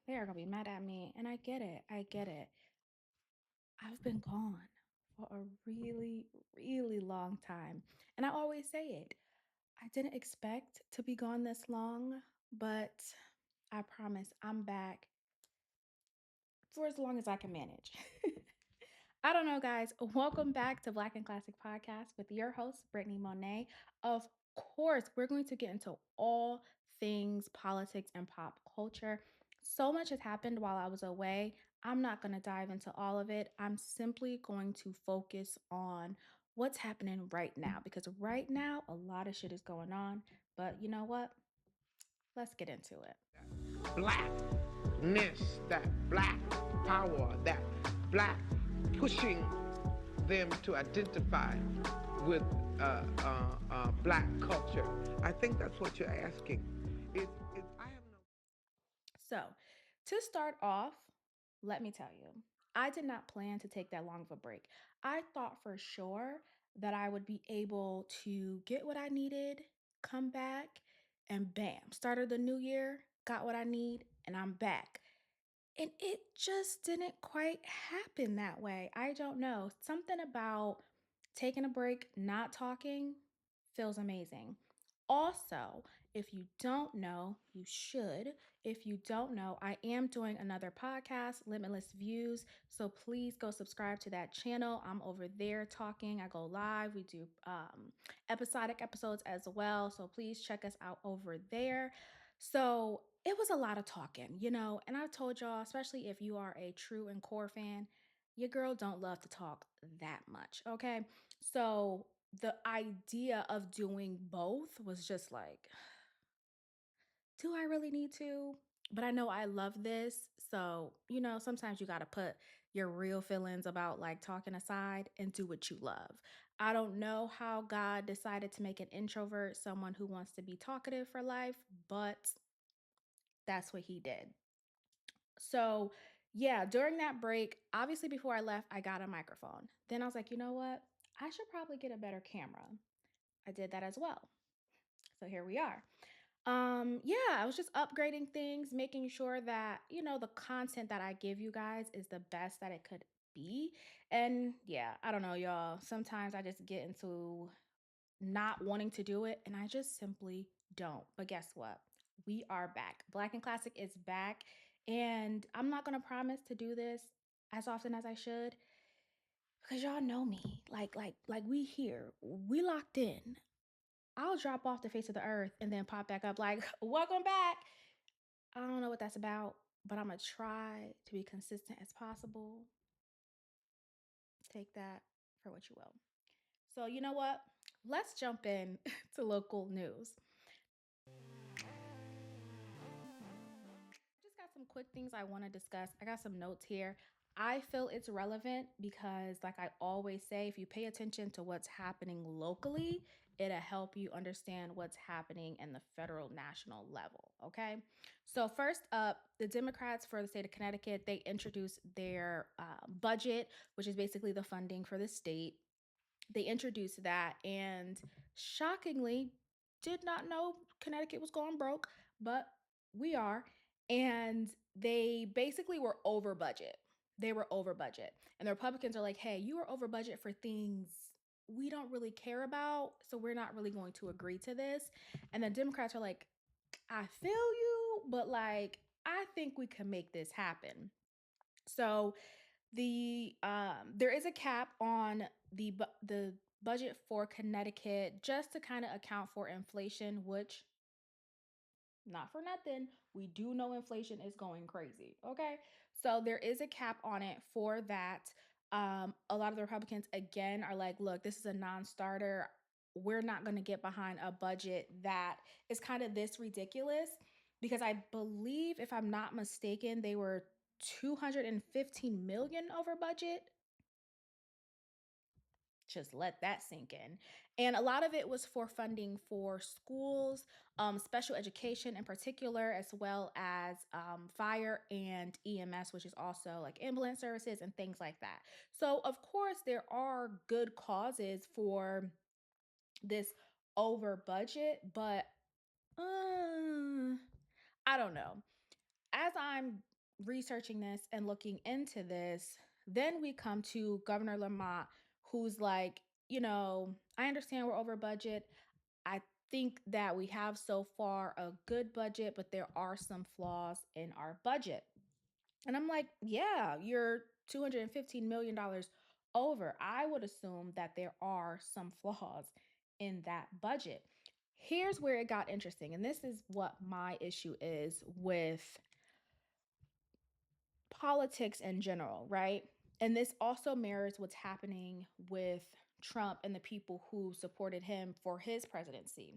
They are gonna be mad at me. And I get it. I get it. I've been gone for a really, really long time. And I always say it. I didn't expect to be gone this long, but I promise I'm back for as long as I can manage. I don't know, guys. Welcome back to Black and Classic Podcast with your host, Brittany Monet. Of course, we're going to get into all things politics and pop culture. So much has happened while I was away. I'm not going to dive into all of it. I'm simply going to focus on what's happening right now because right now, a lot of shit is going on. But you know what? Let's get into it. Blackness, that black power, that black pushing them to identify with black culture. I think that's what you're asking. I have no. So, to start off, let me tell you, I did not plan to take that long of a break. I thought for sure that I would be able to get what I needed, come back, and bam, started the new year, got what I need, and I'm back. And it just didn't quite happen that way. I don't know. Something about taking a break, not talking, feels amazing. Also, if you don't know, you should. If you don't know, I am doing another podcast, Limitless Views. So please go subscribe to that channel. I'm over there talking. I go live. We do episodic episodes as well. So please check us out over there. So it was a lot of talking, and I've told y'all, especially if you are a true and core fan, your girl don't love to talk that much. Okay. So the idea of doing both was just like, do I really need to? But I know I love this. So, sometimes you got to put your real feelings about like talking aside and do what you love. I don't know how God decided to make an introvert someone who wants to be talkative for life, but that's what he did. So, yeah, during that break, obviously before I left, I got a microphone. Then I was like, you know what? I should probably get a better camera. I did that as well. So here we are. Yeah, I was just upgrading things, making sure that, the content that I give you guys is the best that it could be. And yeah, I don't know, y'all. Sometimes I just get into not wanting to do it and I just simply don't. But guess what? We are back. Black and Classic is back. And I'm not going to promise to do this as often as I should because y'all know me. Like we here. We locked in. I'll drop off the face of the earth and then pop back up like, welcome back. I don't know what that's about, but I'm going to try to be consistent as possible. Take that for what you will. So, you know what? Let's jump in to local news. Just got some quick things I want to discuss. I got some notes here. I feel it's relevant because, like I always say, if you pay attention to what's happening locally, it'll help you understand what's happening in the federal national level. Okay. So, first up, the Democrats for the state of Connecticut, they introduced their budget, which is basically the funding for the state. They introduced that and shockingly did not know Connecticut was going broke, but we are. And they basically were over budget. They were over budget. And the Republicans are like, hey, you are over budget for things we don't really care about. So we're not really going to agree to this. And the Democrats are like, I feel you, but like, I think we can make this happen. So there is a cap on the budget for Connecticut just to kind of account for inflation, which not for nothing, we do know inflation is going crazy. Okay, so there is a cap on it for that. A lot of the Republicans again are like, look, this is a non-starter. We're not going to get behind a budget that is kind of this ridiculous because I believe, if I'm not mistaken, they were 215 million over budget. Just let that sink in. And a lot of it was for funding for schools, special education in particular, as well as fire and EMS, which is also like ambulance services and things like that. So, of course, there are good causes for this over budget, but I don't know. As I'm researching this and looking into this, then we come to Governor Lamont, who's like, I understand we're over budget. I think that we have so far a good budget, but there are some flaws in our budget. And I'm like, yeah, you're $215 million over. I would assume that there are some flaws in that budget. Here's where it got interesting. And this is what my issue is with politics in general, right? And this also mirrors what's happening with Trump and the people who supported him for his presidency.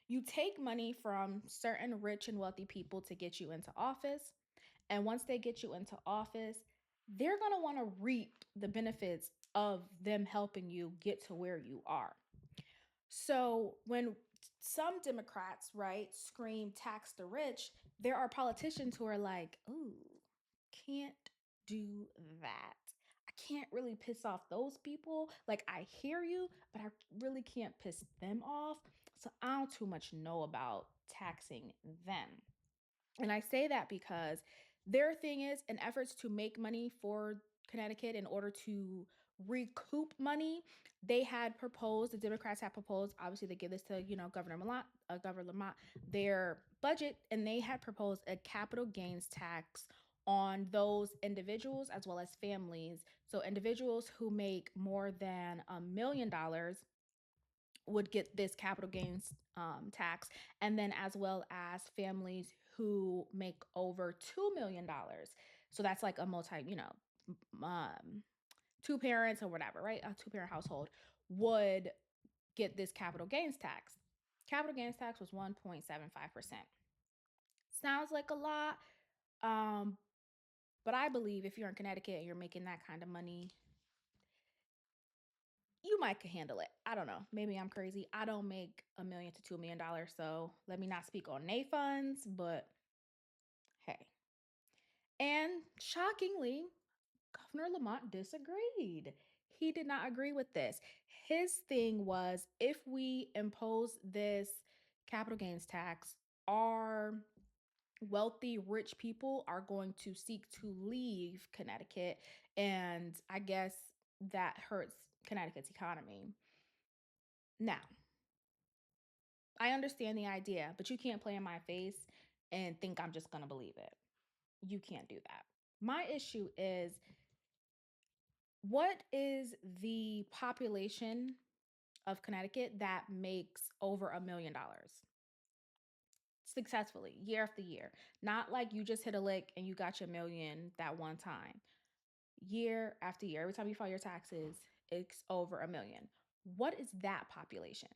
You take money from certain rich and wealthy people to get you into office. And once they get you into office, they're going to want to reap the benefits of them helping you get to where you are. So when some Democrats, right, scream tax the rich, there are politicians who are like, ooh, can't do that. I can't really piss off those people. Like, I hear you, but I really can't piss them off. So I don't too much know about taxing them. And I say that because their thing is in efforts to make money for Connecticut in order to recoup money, they had proposed, the Democrats had proposed, obviously they give this to, Governor Lamont, their budget, and they had proposed a capital gains tax on those individuals as well as families. So individuals who make more than $1 million would get this capital gains tax, and then as well as families who make over $2 million. So that's like a two parents or whatever, right? A two-parent household would get this capital gains tax. Capital gains tax was 1.75%. Sounds like a lot, um, but I believe if you're in Connecticut and you're making that kind of money, you might can handle it. I don't know. Maybe I'm crazy. I don't make $1 million to $2 million, so let me not speak on nay funds. But hey, and shockingly, Governor Lamont disagreed. He did not agree with this. His thing was if we impose this capital gains tax, our wealthy, rich people are going to seek to leave Connecticut. And I guess that hurts Connecticut's economy. Now, I understand the idea, but you can't play in my face and think I'm just going to believe it. You can't do that. My issue is what is the population of Connecticut that makes over $1 million successfully year after year? Not like you just hit a lick and you got your million that one time. Year after year, every time you file your taxes, it's over a million. What is that population?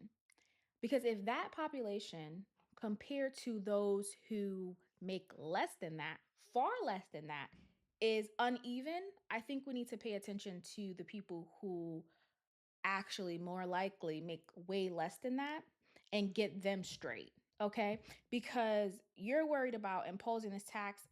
Because if that population compared to those who make less than that, far less than that, is uneven, I think we need to pay attention to the people who actually more likely make way less than that and get them straight. Okay. Because you're worried about imposing this tax.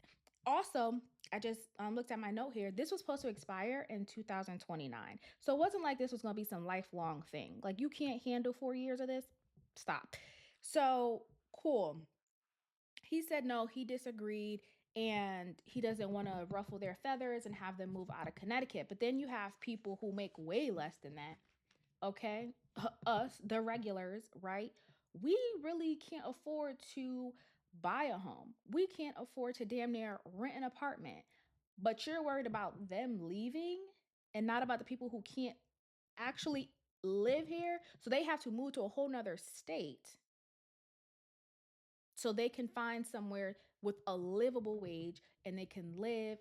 Also, I just looked at my note here. This was supposed to expire in 2029. So it wasn't like this was going to be some lifelong thing. Like, you can't handle 4 years of this. Stop. So cool. He said no, he disagreed, and he doesn't want to ruffle their feathers and have them move out of Connecticut. But then you have people who make way less than that, okay? Us, the regulars, right? We really can't afford to buy a home. We can't afford to damn near rent an apartment. But you're worried about them leaving and not about the people who can't actually live here. So they have to move to a whole nother state so they can find somewhere with a livable wage and they can live,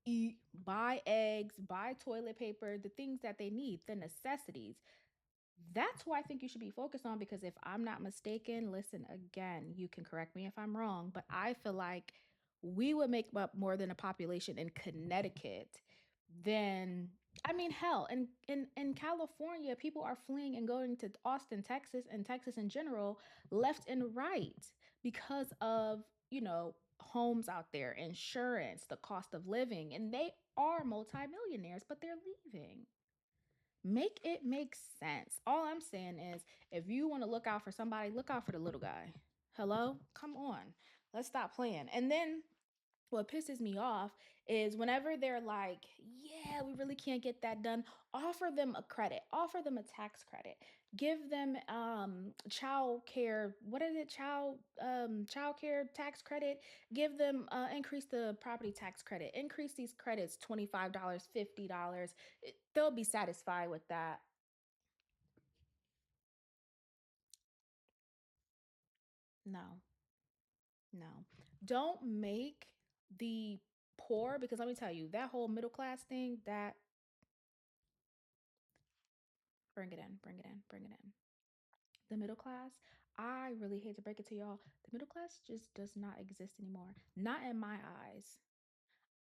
eat, buy eggs, buy toilet paper, the things that they need, the necessities. That's who I think you should be focused on, because if I'm not mistaken, listen, again, you can correct me if I'm wrong, but I feel like we would make up more than a population in Connecticut than, I mean, hell, in California, people are fleeing and going to Austin, Texas, and Texas in general, left and right, because of, homes out there, insurance, the cost of living, and they are multimillionaires, but they're leaving. Make it make sense. All I'm saying is if you want to look out for somebody, look out for the little guy. Hello? Come on. Let's stop playing. And then What pisses me off is whenever they're like, yeah, we really can't get that done, offer them a credit, offer them a tax credit, give them child care, what is it, child care tax credit, give them increase the property tax credit, increase these credits $25, $50. They'll be satisfied with that. No, no. Don't make the poor, because let me tell you, that whole middle class thing, that bring it in, bring it in, bring it in. The middle class, I really hate to break it to y'all, the middle class just does not exist anymore. Not in my eyes.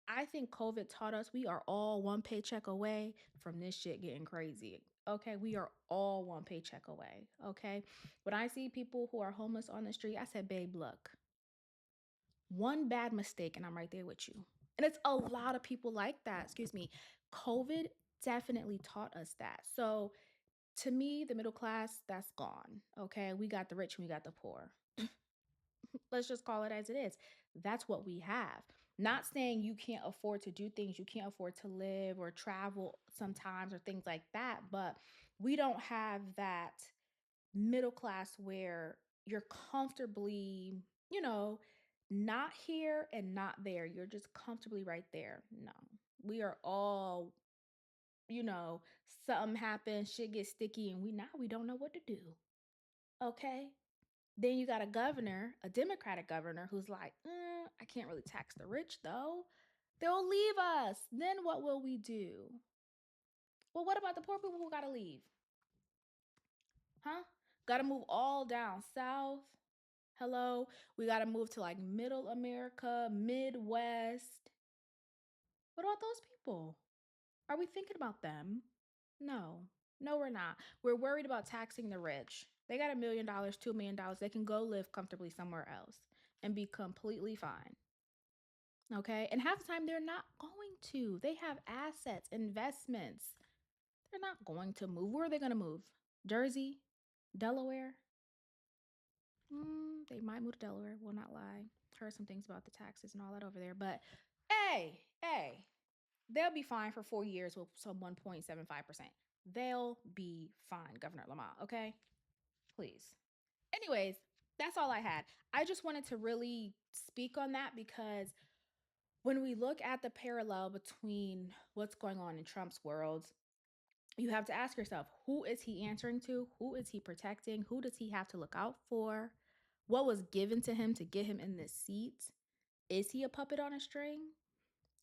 I think COVID taught us we are all one paycheck away from this shit getting crazy. Okay, we are all one paycheck away. Okay, when I see people who are homeless on the street, I said, babe, look, one bad mistake and I'm right there with you. And it's a lot of people like that. Excuse me. COVID definitely taught us that. So to me, the middle class, that's gone. Okay. We got the rich and we got the poor. Let's just call it as it is. That's what we have. Not saying you can't afford to do things, you can't afford to live or travel sometimes or things like that, but we don't have that middle class where you're comfortably, you know, not here and not there. You're just comfortably right there. No, we are all, you know, something happens, shit gets sticky, and we don't know what to do. Okay. Then you got a governor, a Democratic governor, who's like, I can't really tax the rich though. They'll leave us. Then what will we do? Well, what about the poor people who got to leave? Huh? Got to move all down south. Hello. We got to move to like middle America, Midwest. What about those people? Are we thinking about them? No. No, we're not. We're worried about taxing the rich. They got $1 million, $2 million. They can go live comfortably somewhere else and be completely fine. Okay. And half the time, they're not going to. They have assets, investments. They're not going to move. Where are they going to move? Jersey? Delaware? They might move to Delaware. Will not lie. Heard some things about the taxes and all that over there. But hey, they'll be fine for 4 years with some 1.75%. They'll be fine, Governor Lamont. Okay? Please. Anyways, that's all I had. I just wanted to really speak on that because when we look at the parallel between what's going on in Trump's world, you have to ask yourself, who is he answering to? Who is he protecting? Who does he have to look out for? What was given to him to get him in this seat? Is he a puppet on a string?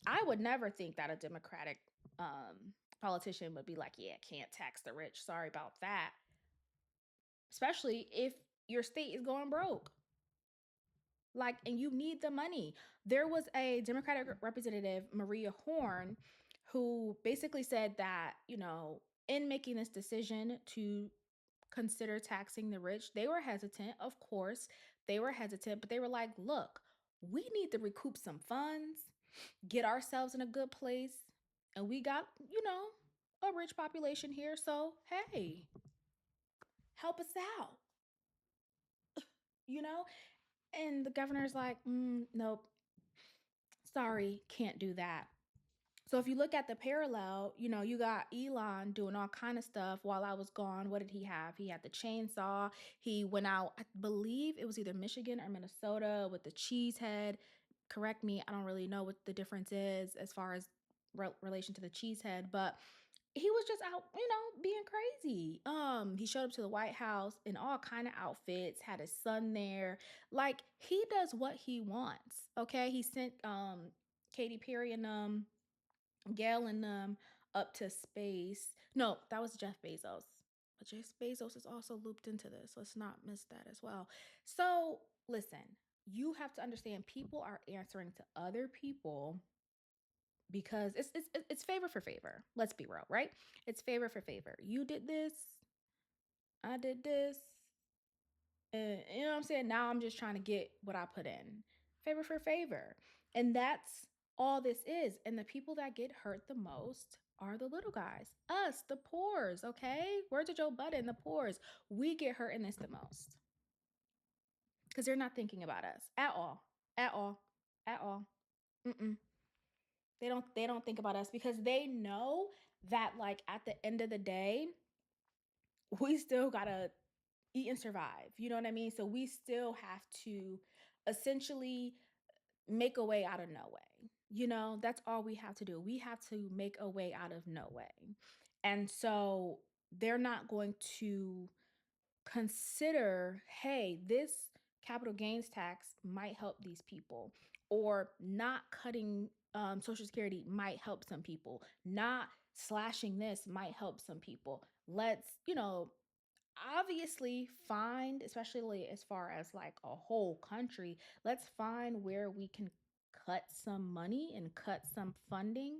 I would never think that a Democratic politician would be like, yeah, can't tax the rich. Sorry about that. Especially if your state is going broke. Like, and you need the money. There was a Democratic representative, Maria Horn, who basically said that, in making this decision to consider taxing the rich, they were hesitant. Of course, they were hesitant, but they were like, look, we need to recoup some funds, get ourselves in a good place. And we got, a rich population here. So, hey, help us out, you know? And the governor's like, nope, sorry, can't do that. So if you look at the parallel, you got Elon doing all kind of stuff while I was gone. What did he have? He had the chainsaw. He went out, I believe it was either Michigan or Minnesota with the cheese head. Correct me, I don't really know what the difference is as far as relation to the cheese head, but he was just out, being crazy. He showed up to the White House in all kind of outfits, had his son there. Like, he does what he wants. Okay. He sent Katy Perry and Gail and up to space. No, that was Jeff Bezos. But Jeff Bezos is also looped into this. Let's not miss that as well. So listen, you have to understand people are answering to other people because it's favor for favor. Let's be real, right? It's favor for favor. You did this, I did this, and you know what I'm saying? Now I'm just trying to get what I put in. Favor for favor. And that's all this is. And the people that get hurt the most are the little guys. Us, the poors, okay? Words of Joe Budden, the poors. We get hurt in this the most. Because they're not thinking about us at all. At all. At all. Mm-mm. They don't think about us because they know that like at the end of the day, we still gotta eat and survive. You know what I mean? So we still have to essentially make a way out of no way. You know, that's all we have to do. We have to make a way out of no way. And so they're not going to consider, hey, this capital gains tax might help these people, or not cutting Social Security might help some people, not slashing this might help some people. Let's, obviously find, especially as far as like a whole country, let's find where we can cut some money and cut some funding,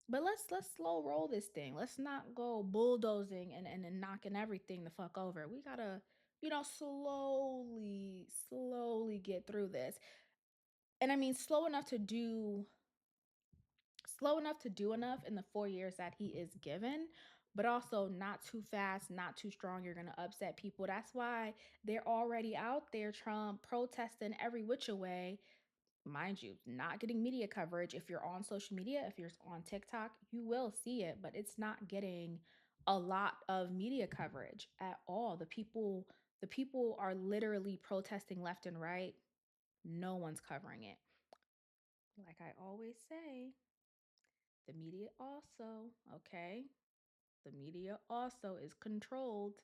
but let's slow roll this thing. Let's not go bulldozing and knocking everything the fuck over. We gotta, slowly get through this. And I mean slow enough to do enough in the 4 years that he is given, but also not too fast, not too strong. You're gonna upset people. That's why they're already out there, Trump, protesting every which way. Mind you, not getting media coverage. If you're on social media, if you're on TikTok, you will see it, but it's not getting a lot of media coverage at all. The people are literally protesting left and right. No one's covering it. Like I always say, the media also, okay? The media also is controlled.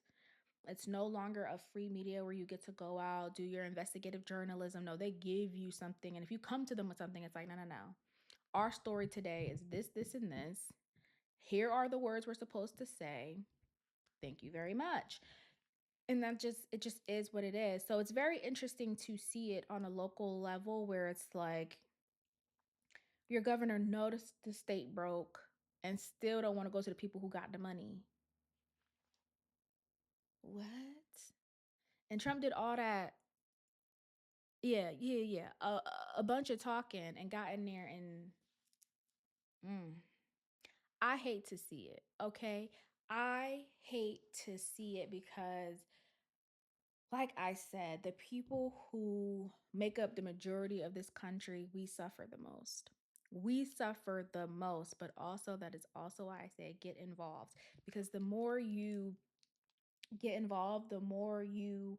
It's no longer a free media where you get to go out, do your investigative journalism. No, they give you something. And if you come to them with something, it's like, no, no, no. Our story today is this, this, and this. Here are the words we're supposed to say. Thank you very much. And it just is what it is. So it's very interesting to see it on a local level where it's like your governor noticed the state broke and still don't want to go to the people who got the money. What? And Trump did all that. Yeah, yeah, yeah. A bunch of talking and got in there and mm, I hate to see it. Okay. I hate to see it because, like I said, the people who make up the majority of this country, we suffer the most. We suffer the most, but also that is also why I say get involved, because the more you get involved, the more you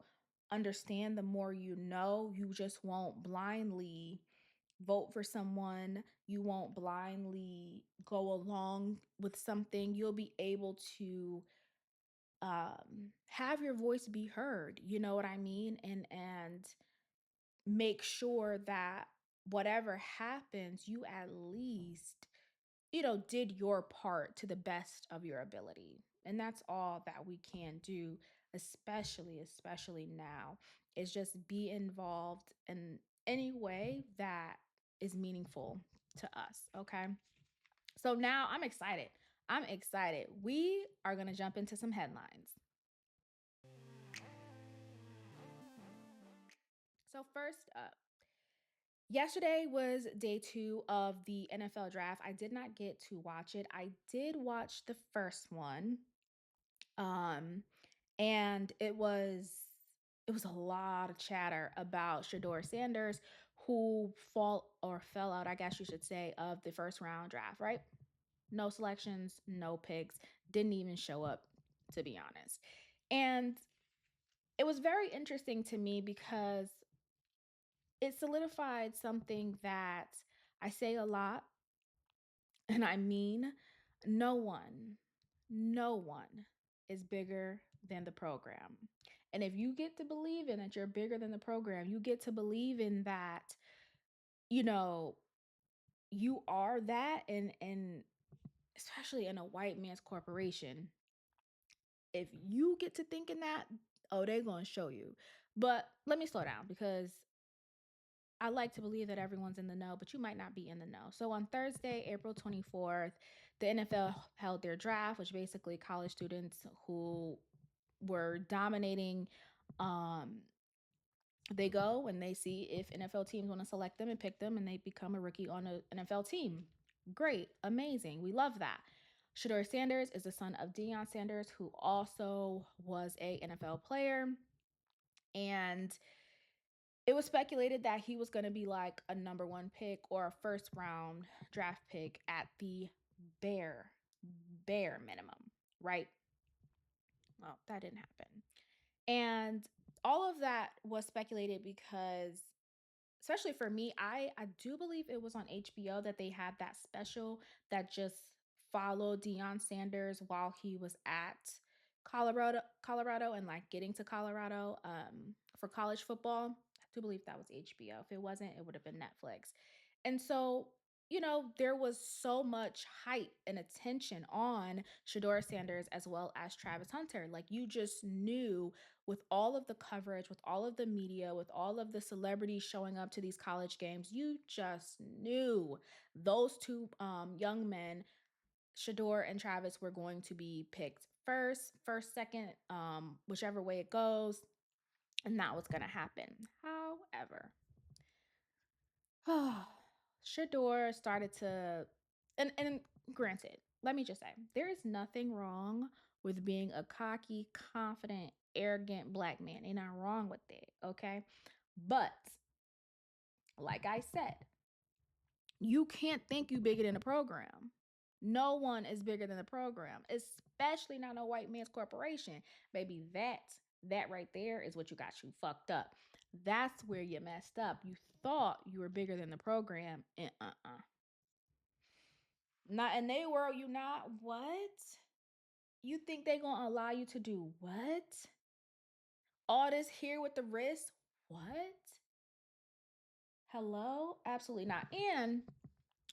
understand, the more you know, you just won't blindly vote for someone. You won't blindly go along with something. You'll be able to have your voice be heard. You know what I mean? And make sure that whatever happens, you at least, did your part to the best of your ability. And that's all that we can do, especially now, is just be involved in any way that is meaningful to us. Okay. So now I'm excited. I'm excited. We are going to jump into some headlines. So, first up, yesterday was day 2 of the NFL draft. I did not get to watch it. I did watch the first one. Um and it was a lot of chatter about Shedeur Sanders, who fall or fell out, I guess you should say, of the first round draft, right? No selections, no picks, didn't even show up, to be honest. And it was very interesting to me because it solidified something that I say a lot, and I mean, no one, no one is bigger than the program. And if you get to believe in that you're bigger than the program, you get to believe in that, you know, you are that, and especially in a white man's corporation, if you get to thinking that, oh, they're going to show you. But let me slow down because I like to believe that everyone's in the know, but you might not be in the know. So on Thursday, April 24th, the NFL held their draft, which basically college students who were dominating, um, they go and they see if NFL teams want to select them and pick them, and they become a rookie on an NFL team. Great, amazing. We love that. Shedeur Sanders is the son of Deion Sanders, who also was a NFL player. And It was speculated that he was going to be like a number one pick or a first round draft pick at the bare, bare minimum, right? Well, that didn't happen. And all of that was speculated because, especially for me, I do believe it was on HBO that they had that special that just followed Deion Sanders while he was at Colorado and like getting to Colorado for college football. I do believe that was HBO. If it wasn't, it would have been Netflix. And so, there was so much hype and attention on Shedeur Sanders as well as Travis Hunter. Like you just knew with all of the coverage, with all of the media, with all of the celebrities showing up to these college games, you just knew those two young men, Shador and Travis, were going to be picked first, second, whichever way it goes, and that was going to happen. However, Shador started to, and granted, let me just say, there is nothing wrong with being a cocky, confident, arrogant black man. Ain't nothing wrong with it, okay? But like I said, you can't think you bigger than the program. No one is bigger than the program, especially not a white man's corporation. Baby, that right there is what you got you fucked up. That's where you messed up. You thought you were bigger than the program, and not in they world. You not what? You think they gonna allow you to do what? All this here with the wrist? What? Hello? Absolutely not. And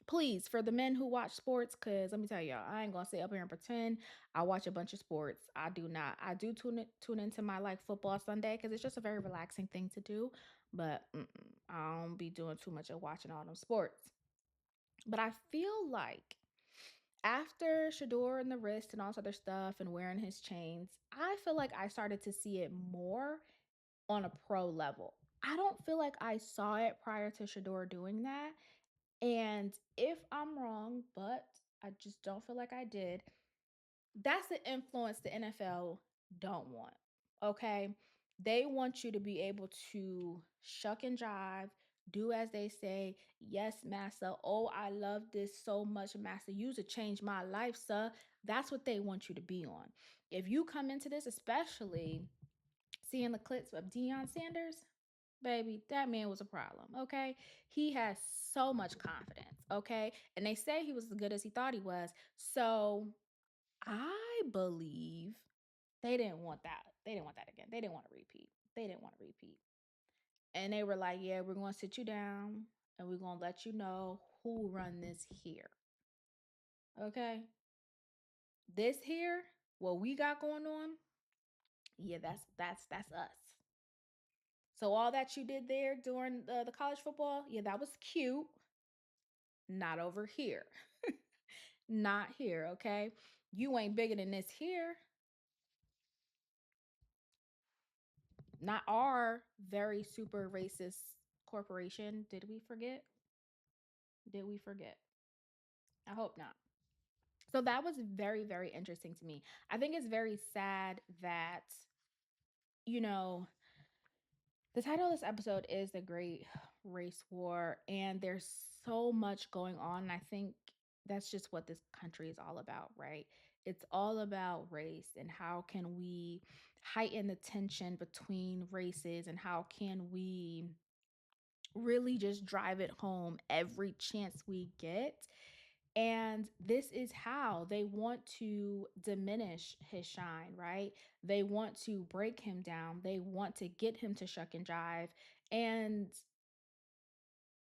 please, for the men who watch sports, because let me tell y'all, I ain't gonna sit up here and pretend I watch a bunch of sports. I do not. I do tune into my like football Sunday because it's just a very relaxing thing to do. But I don't be doing too much of watching all them sports. But I feel like after Shador and the wrist and all this other stuff and wearing his chains, I feel like I started to see it more on a pro level. I don't feel like I saw it prior to Shador doing that. And if I'm wrong, but I just don't feel like I did, that's the influence the NFL don't want. Okay? They want you to be able to shuck and jive, do as they say. Yes, massa. Oh, I love this so much, massa. You to change my life, sir. That's what they want you to be on. If you come into this, especially seeing the clips of Deion Sanders, baby, that man was a problem, okay? He has so much confidence, okay? And they say he was as good as he thought he was. So I believe they didn't want that. They didn't want that again. They didn't want to repeat. They didn't want to repeat. And they were like, yeah, we're going to sit you down and we're going to let you know who run this here. Okay? This here, what we got going on, yeah, that's us. So all that you did there during the college football, yeah, that was cute. Not over here. Not here, okay? You ain't bigger than this here. Not our very super racist corporation. Did we forget? Did we forget? I hope not. So that was very, very interesting to me. I think it's very sad that, you know, the title of this episode is The Great Race War, and there's so much going on. And I think that's just what this country is all about, right? It's all about race and how can we heighten the tension between races and how can we really just drive it home every chance we get. And this is how they want to diminish his shine, right? They want to break him down. They want to get him to shuck and jive. And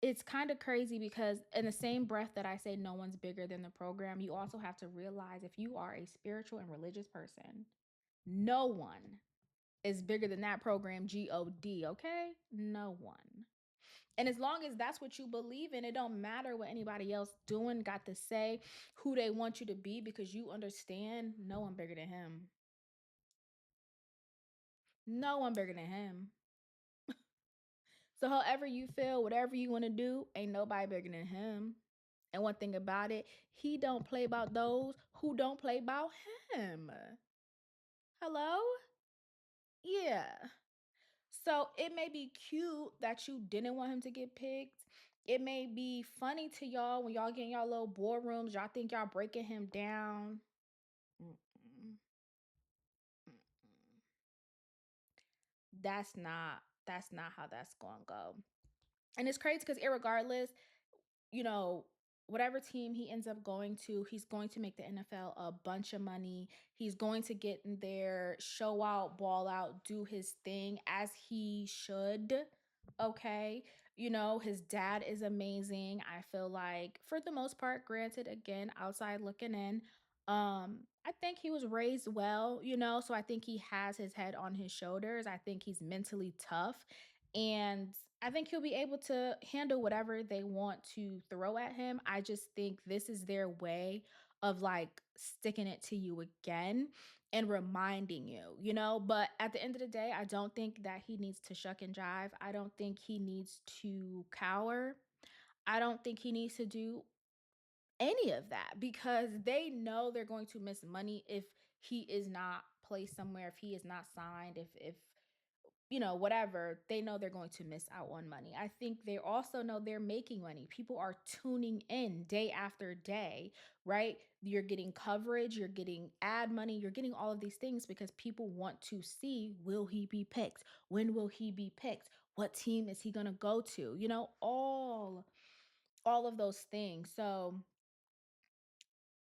it's kind of crazy because, in the same breath that I say no one's bigger than the program, you also have to realize if you are a spiritual and religious person, no one is bigger than that program, God, okay? No one. And as long as that's what you believe in, it don't matter what anybody else doing, got to say, who they want you to be, because you understand no one bigger than him. No one bigger than him. So however you feel, whatever you want to do, ain't nobody bigger than him. And one thing about it, he don't play about those who don't play about him. Hello? Yeah. So it may be cute that you didn't want him to get picked. It may be funny to y'all when y'all get in y'all little boardrooms. Y'all think y'all breaking him down. Mm-mm, mm-mm. That's not how that's gonna go. And it's crazy because irregardless, you know, whatever team he ends up going to, he's going to make the NFL a bunch of money. He's going to get in there, show out, ball out, do his thing as he should. Okay. His dad is amazing. I feel like for the most part, granted, again, outside looking in, I think he was raised well, so I think he has his head on his shoulders. I think he's mentally tough. And I think he'll be able to handle whatever they want to throw at him. I just think this is their way of like sticking it to you again and reminding you. But at the end of the day, I don't think that he needs to shuck and jive. I don't think he needs to cower. I don't think he needs to do any of that because they know they're going to miss money if he is not placed somewhere, if he is not signed, if whatever, they know they're going to miss out on money. I think they also know they're making money. People are tuning in day after day, right? You're getting coverage, you're getting ad money, you're getting all of these things because people want to see, will he be picked? When will he be picked? What team is he going to go to? All of those things. So,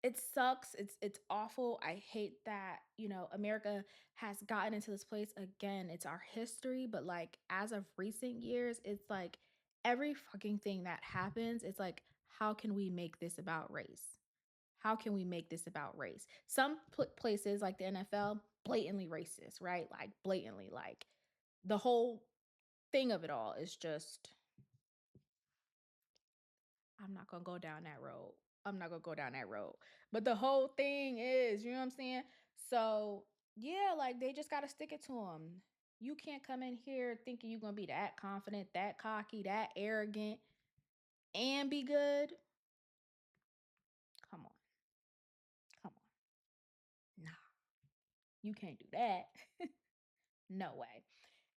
it sucks. It's awful. I hate that, America has gotten into this place again. It's our history, but like as of recent years, it's like every fucking thing that happens, it's like how can we make this about race? How can we make this about race? Some places like the NFL blatantly racist, right? Like blatantly like the whole thing of it all is just I'm not gonna go down that road. I'm not gonna go down that road. But the whole thing is, you know what I'm saying? So yeah, like they just gotta stick it to them. You can't come in here thinking you're gonna be that confident, that cocky, that arrogant, and be good. Come on, come on. Nah, you can't do that. No way.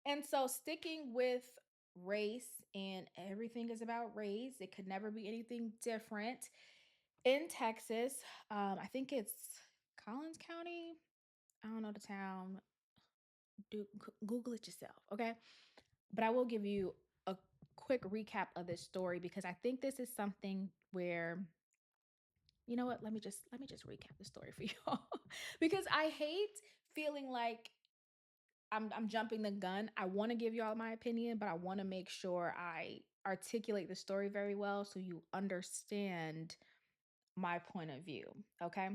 And so sticking with race and everything is about race, it could never be anything different. In Texas, I think it's Collins County. I don't know the town. Google it yourself, okay? But I will give you a quick recap of this story because I think this is something where you know what? Let me just recap the story for y'all because I hate feeling like I'm jumping the gun. I want to give y'all my opinion, but I want to make sure I articulate the story very well so you understand my point of view. Okay.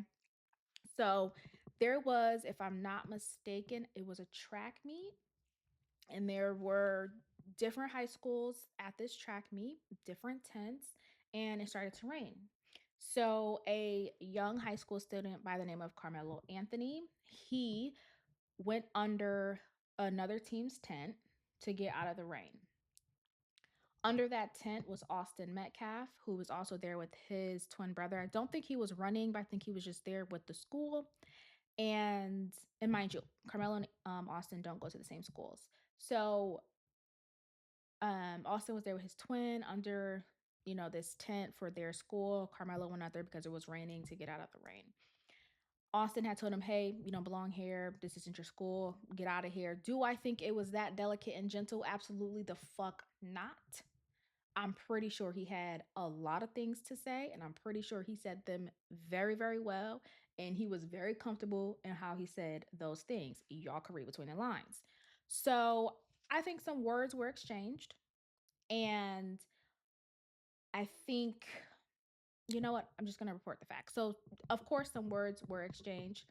So there was, if I'm not mistaken, it was a track meet, and there were different high schools at this track meet, different tents, and it started to rain. So a young high school student by the name of Carmelo Anthony, he went under another team's tent to get out of the rain. Under that tent was Austin Metcalf, who was also there with his twin brother. I don't think he was running, but I think he was just there with the school. And mind you, Carmelo and Austin don't go to the same schools. So Austin was there with his twin under this tent for their school. Carmelo went out there because it was raining to get out of the rain. Austin had told him, hey, you don't belong here. This isn't your school. Get out of here. Do I think it was that delicate and gentle? Absolutely the fuck not. I'm pretty sure he had a lot of things to say, and I'm pretty sure he said them very, very well. And he was very comfortable in how he said those things. Y'all can read between the lines. So I think some words were exchanged. And I think, you know what? I'm just going to report the facts. So, of course, some words were exchanged.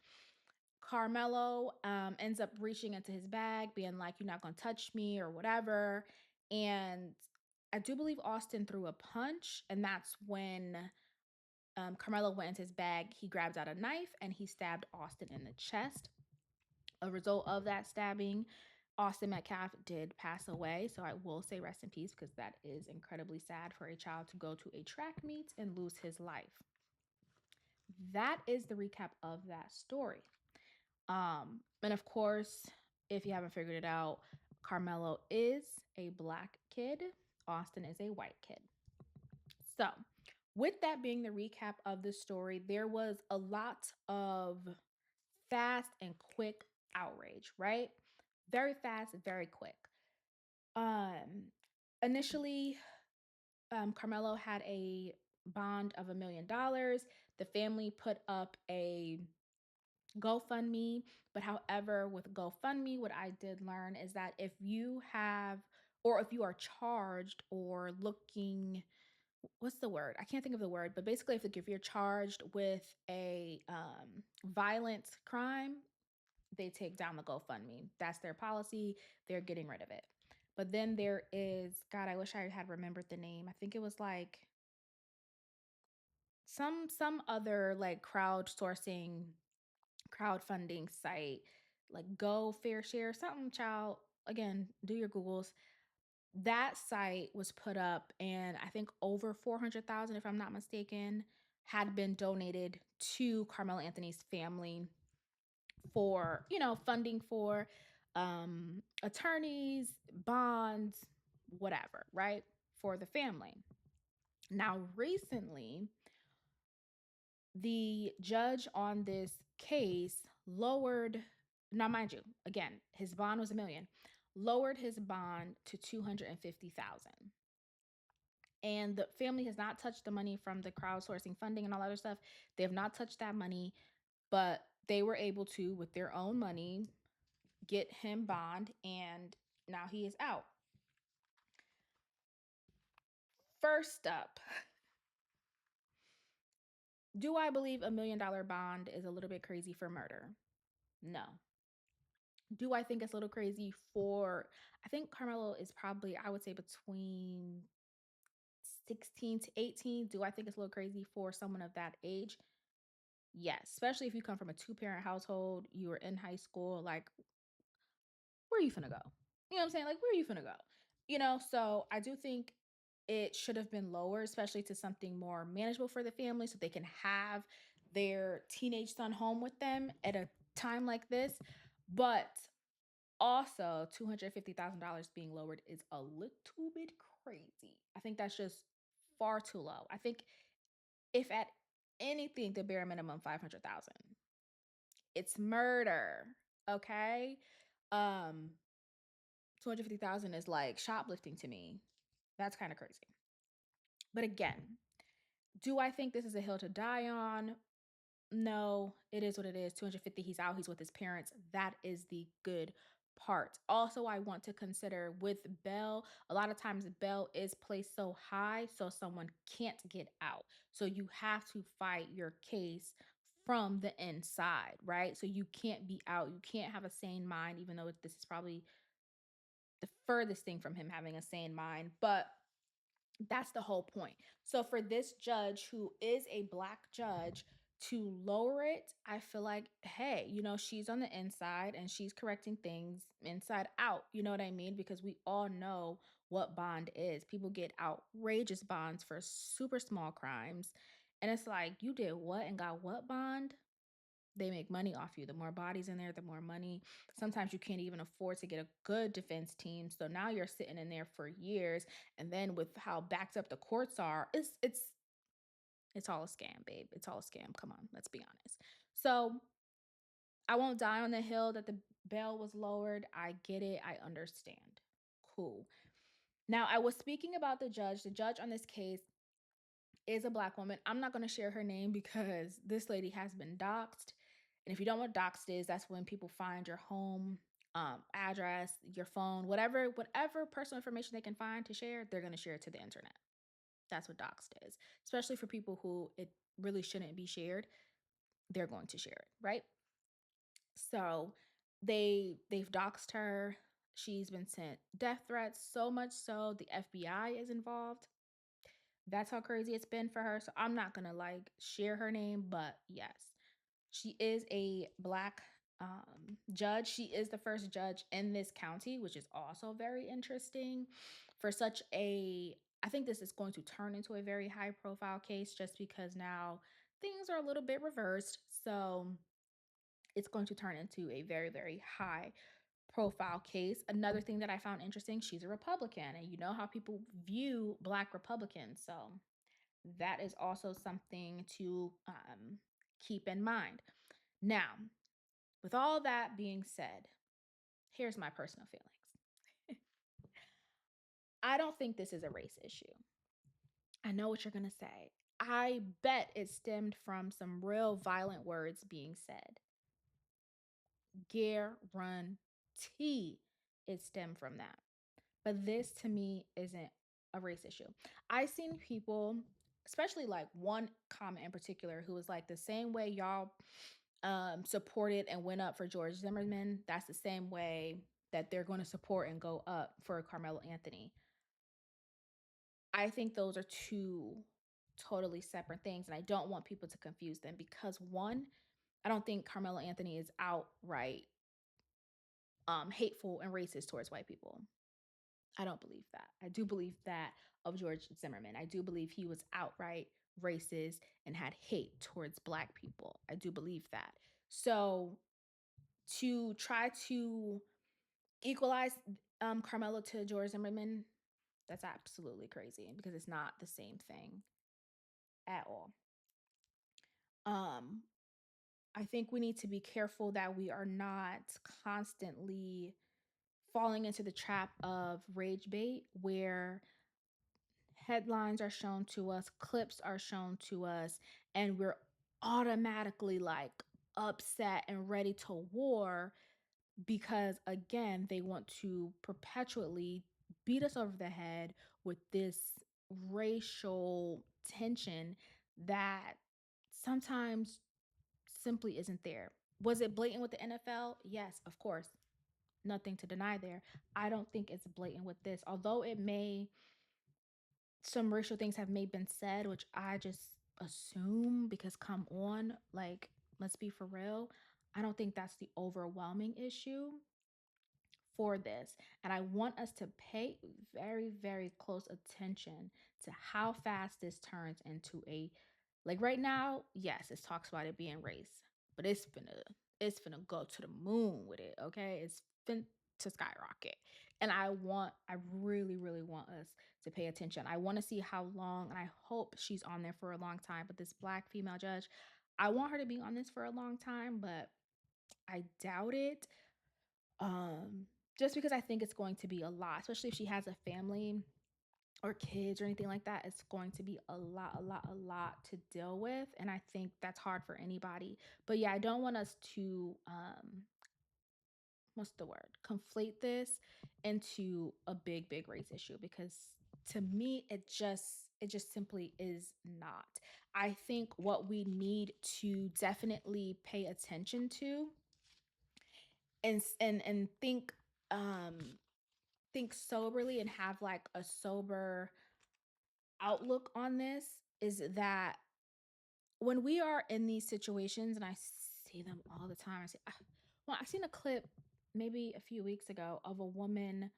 Carmelo ends up reaching into his bag, being like, you're not going to touch me or whatever. And I do believe Austin threw a punch. And that's when Carmelo went into his bag. He grabbed out a knife and he stabbed Austin in the chest. A result of that stabbing, Austin Metcalf did pass away. So I will say rest in peace because that is incredibly sad for a child to go to a track meet and lose his life. That is the recap of that story. And of course, if you haven't figured it out, Carmelo is a black kid, Austin is a white kid. So, with that being the recap of the story, there was a lot of fast and quick outrage, right? Very fast, very quick. Um, Initially, Carmelo had a bond of $1 million. The family put up a GoFundMe, but however, with GoFundMe, what I did learn is that if you have, or if you are charged or looking, what's the word? I can't think of the word, but basically, if you're charged with a violent crime, they take down the GoFundMe. That's their policy. They're getting rid of it. But then there is, God, I wish I had remembered the name. I think it was like some other like crowdfunding site, like Go Fair Share, something, child. Again, do your Googles. That site was put up, and I think over 400,000, if I'm not mistaken, had been donated to Carmelo Anthony's family for, funding for attorneys, bonds, whatever, right? For the family. Now, recently, the judge on this case lowered, now mind you, again, his bond was 1 million, lowered his bond to 250,000. And the family has not touched the money from the crowdsourcing funding and all that other stuff. They have not touched that money, but they were able to, with their own money, get him bond, and now he is out. First up, do I believe $1 million bond is a little bit crazy for murder? No. Do I think it's a little crazy for, I think Carmelo is probably, I would say, between 16 to 18. Do I think it's a little crazy for someone of that age? Yes, especially if you come from a two-parent household, you were in high school, like, where are you finna go? You know what I'm saying? Like, where are you finna go? So I do think it should have been lower, especially to something more manageable for the family so they can have their teenage son home with them at a time like this. But also, $250,000 being lowered is a little bit crazy. I think that's just far too low. I think if at anything, the bare minimum 500,000. It's murder, okay? 250,000 is like shoplifting to me. That's kind of crazy. But again, do I think this is a hill to die on? No, it is what it is. 250, he's out, he's with his parents. That is the good part. Also, I want to consider with bail, a lot of times bail is placed so high so someone can't get out. So you have to fight your case from the inside, right? So you can't be out. You can't have a sane mind, even though this is probably the furthest thing from him having a sane mind. But that's the whole point. So for this judge, who is a black judge, to lower it, I feel like, hey, she's on the inside and she's correcting things inside out. You know what I mean? Because we all know what bond is. People get outrageous bonds for super small crimes. And it's like, you did what and got what bond? They make money off you. The more bodies in there, the more money. Sometimes you can't even afford to get a good defense team. So now you're sitting in there for years. And then with how backed up the courts are, it's all a scam, babe. It's all a scam. Come on, let's be honest. So I won't die on the hill that the bail was lowered. I get it. I understand. Cool. Now, I was speaking about the judge. The judge on this case is a black woman. I'm not going to share her name because this lady has been doxxed. And if you don't know what doxed is, that's when people find your home, address, your phone, whatever personal information they can find to share, they're going to share it to the internet. That's what doxed is. Especially for people who it really shouldn't be shared, they're going to share it, right? So they've doxed her. She's been sent death threats, so much so the FBI is involved. That's how crazy it's been for her. So I'm not gonna like share her name, but yes, she is a black judge. She is the first judge in this county, which is also very interesting for such a. I think this is going to turn into a very high profile case just because now things are a little bit reversed. So it's going to turn into a very, very high profile case. Another thing that I found interesting, she's a Republican, and you know how people view Black Republicans. So that is also something to keep in mind. Now, with all that being said, here's my personal feelings. I don't think this is a race issue. I know what you're going to say. I bet it stemmed from some real violent words being said. Guarantee it stemmed from that. But this to me isn't a race issue. I've seen people, especially like one comment in particular, who was like, the same way y'all supported and went up for George Zimmerman, that's the same way that they're going to support and go up for Carmelo Anthony. I think those are two totally separate things, and I don't want people to confuse them because one, I don't think Carmelo Anthony is outright hateful and racist towards white people. I don't believe that. I do believe that of George Zimmerman. I do believe he was outright racist and had hate towards black people. I do believe that. So to try to equalize Carmelo to George Zimmerman, that's absolutely crazy because it's not the same thing at all. Um, I think we need to be careful that we are not constantly falling into the trap of rage bait where headlines are shown to us, clips are shown to us, and we're automatically like upset and ready to war because, again, they want to perpetually beat us over the head with this racial tension that sometimes simply isn't there. Was it blatant with the NFL? Yes, of course. Nothing to deny there. I don't think it's blatant with this, although it may some racial things have may been said, which I just assume because come on, like let's be for real. I don't think that's the overwhelming issue for this. And I want us to pay very, very close attention to how fast this turns into a like right now, yes, it talks about it being race, but it's finna go to the moon with it, okay? It's fin to skyrocket. And I really, really want us to pay attention. I want to see how long, and I hope she's on there for a long time. But this black female judge, I want her to be on this for a long time, but I doubt it. Um, just because I think it's going to be a lot, especially if she has a family or kids or anything like that. It's going to be a lot to deal with. And I think that's hard for anybody. But yeah, I don't want us to what's the word? Conflate this into a big, big race issue because to me it just simply is not. I think what we need to definitely pay attention to and think soberly and have like a sober outlook on this is that when we are in these situations, and I see them all the time, I seen a clip maybe a few weeks ago of a woman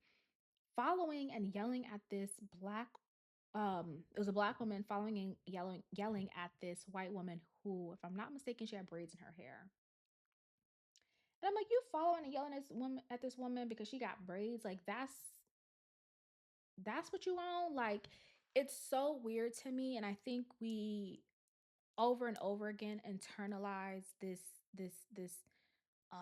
following and yelling at this black it was a black woman following and yelling at this white woman who, if I'm not mistaken, she had braids in her hair. And I'm like, you following and yelling at this woman because she got braids? Like that's what you own? Like it's so weird to me. And I think we over and over again internalize this um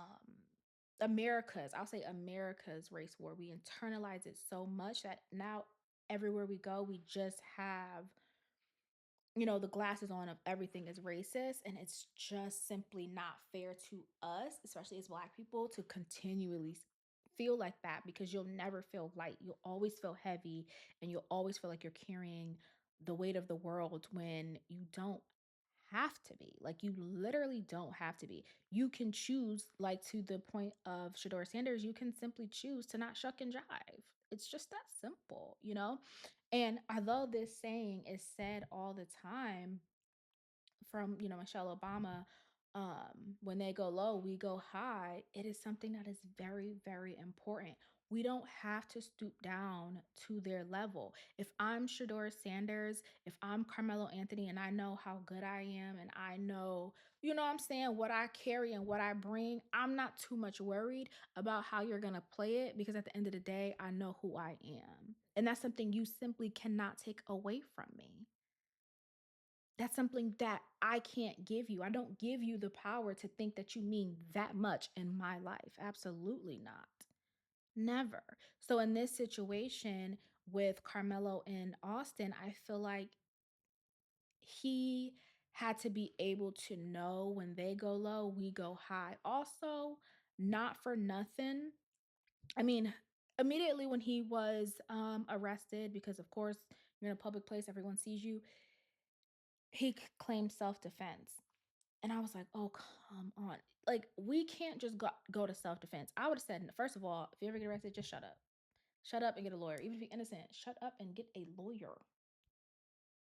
I'll say America's race war. We internalize it so much that now everywhere we go, we just have the glasses on of everything is racist, and it's just simply not fair to us, especially as black people, to continually feel like that because you'll never feel light. You'll always feel heavy and you'll always feel like you're carrying the weight of the world when you don't have to be. Like you literally don't have to be. You can choose, like to the point of Shedeur Sanders, you can simply choose to not shuck and jive. It's just that simple. And although this saying is said all the time from, Michelle Obama, when they go low, we go high, it is something that is very, very important. We don't have to stoop down to their level. If I'm Shedeur Sanders, if I'm Carmelo Anthony, and I know how good I am, and I know, you know what I'm saying, what I carry and what I bring, I'm not too much worried about how you're going to play it because at the end of the day, I know who I am. And that's something you simply cannot take away from me. That's something that I can't give you. I don't give you the power to think that you mean that much in my life. Absolutely not. Never. So in this situation with Carmelo and Austin, I feel like he had to be able to know when they go low, we go high. Also, not for nothing. I mean, immediately when he was arrested, because of course you're in a public place, everyone sees you, he claimed self-defense. And I was like, oh, come on. Like, we can't just go to self-defense. I would have said, first of all, if you ever get arrested, just shut up. Shut up and get a lawyer. Even if you're innocent, shut up and get a lawyer.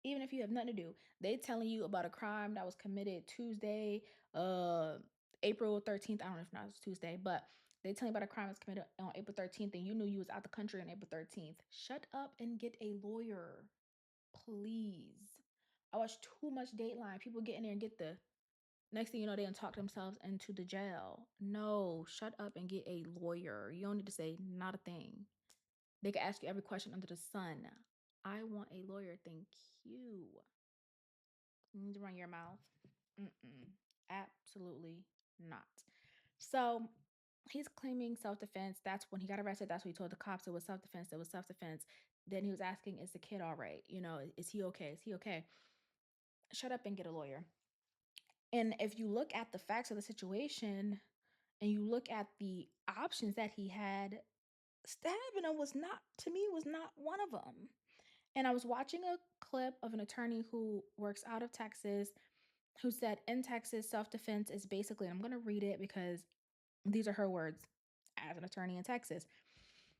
Even if you have nothing to do. They telling you about a crime that was committed Tuesday, uh, April 13th. I don't know if not it's Tuesday, but they telling you about a crime that's committed on April 13th and you knew you was out the country on April 13th. Shut up and get a lawyer. Please. I watch too much Dateline. People get in there and get the next thing you know, they done talk themselves into the jail. No, shut up and get a lawyer. You don't need to say not a thing. They can ask you every question under the sun. I want a lawyer. Thank you. You need to run your mouth. Mm-mm. Absolutely not. So he's claiming self defense. That's when he got arrested. That's what he told the cops. It was self defense. It was self defense. Then he was asking, is the kid all right? You know, is he okay? Is he okay? Shut up and get a lawyer. And if you look at the facts of the situation and you look at the options that he had, stabbing him was not, to me, was not one of them. And I was watching a clip of an attorney who works out of Texas who said in Texas, self defense is basically, and I'm going to read it because these are her words as an attorney in Texas.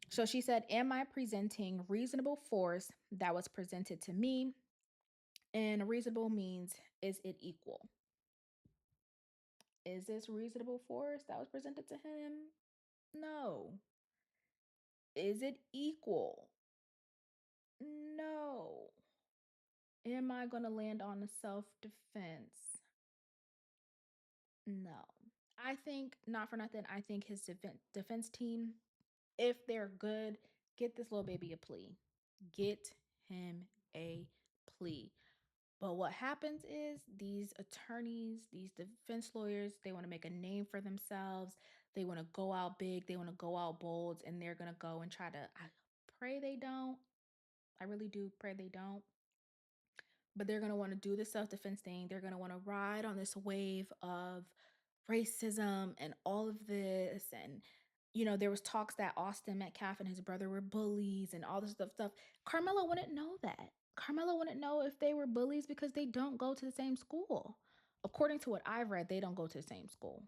So she said, am I presenting reasonable force that was presented to me? And reasonable means, is it equal? Is this reasonable force that was presented to him? No. Is it equal? No. Am I going to land on a self defense? No. I think, not for nothing, I think his defense team, if they're good, get this little baby a plea. Get him a plea. But what happens is these attorneys, these defense lawyers, they want to make a name for themselves. They want to go out big. They want to go out bold. And they're going to go and try to, I pray they don't. I really do pray they don't. But they're going to want to do the self-defense thing. They're going to want to ride on this wave of racism and all of this. And you know, there was talks that Austin Metcalf and his brother were bullies and all this stuff. Carmelo wouldn't know that. Carmelo wouldn't know if they were bullies because they don't go to the same school. According to what I've read, they don't go to the same school.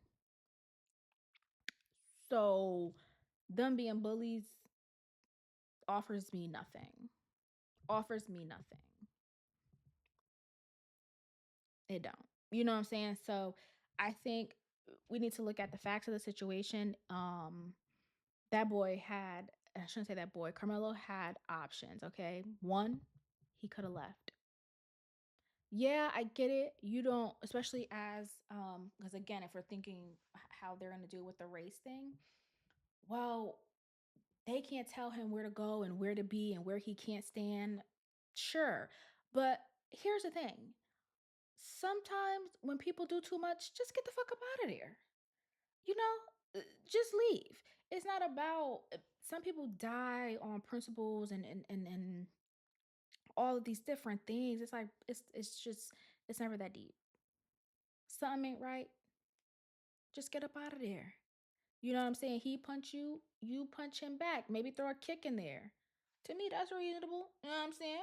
So them being bullies offers me nothing. Offers me nothing. It don't. You know what I'm saying? So I think we need to look at the facts of the situation. That boy had, I shouldn't say that boy, Carmelo had options, okay? One, he could have left. Yeah, I get it. You don't, especially as, because again, if we're thinking how they're going to do with the race thing, well, they can't tell him where to go and where to be and where he can't stand. Sure. But here's the thing sometimes when people do too much, just get the fuck up out of there. You know, just leave. It's not about some people die on principles and all of these different things. It's like it's just it's never that deep. Something ain't right. Just get up out of there. You know what I'm saying? He punch you, you punch him back. Maybe throw a kick in there. To me, that's reasonable. You know what I'm saying?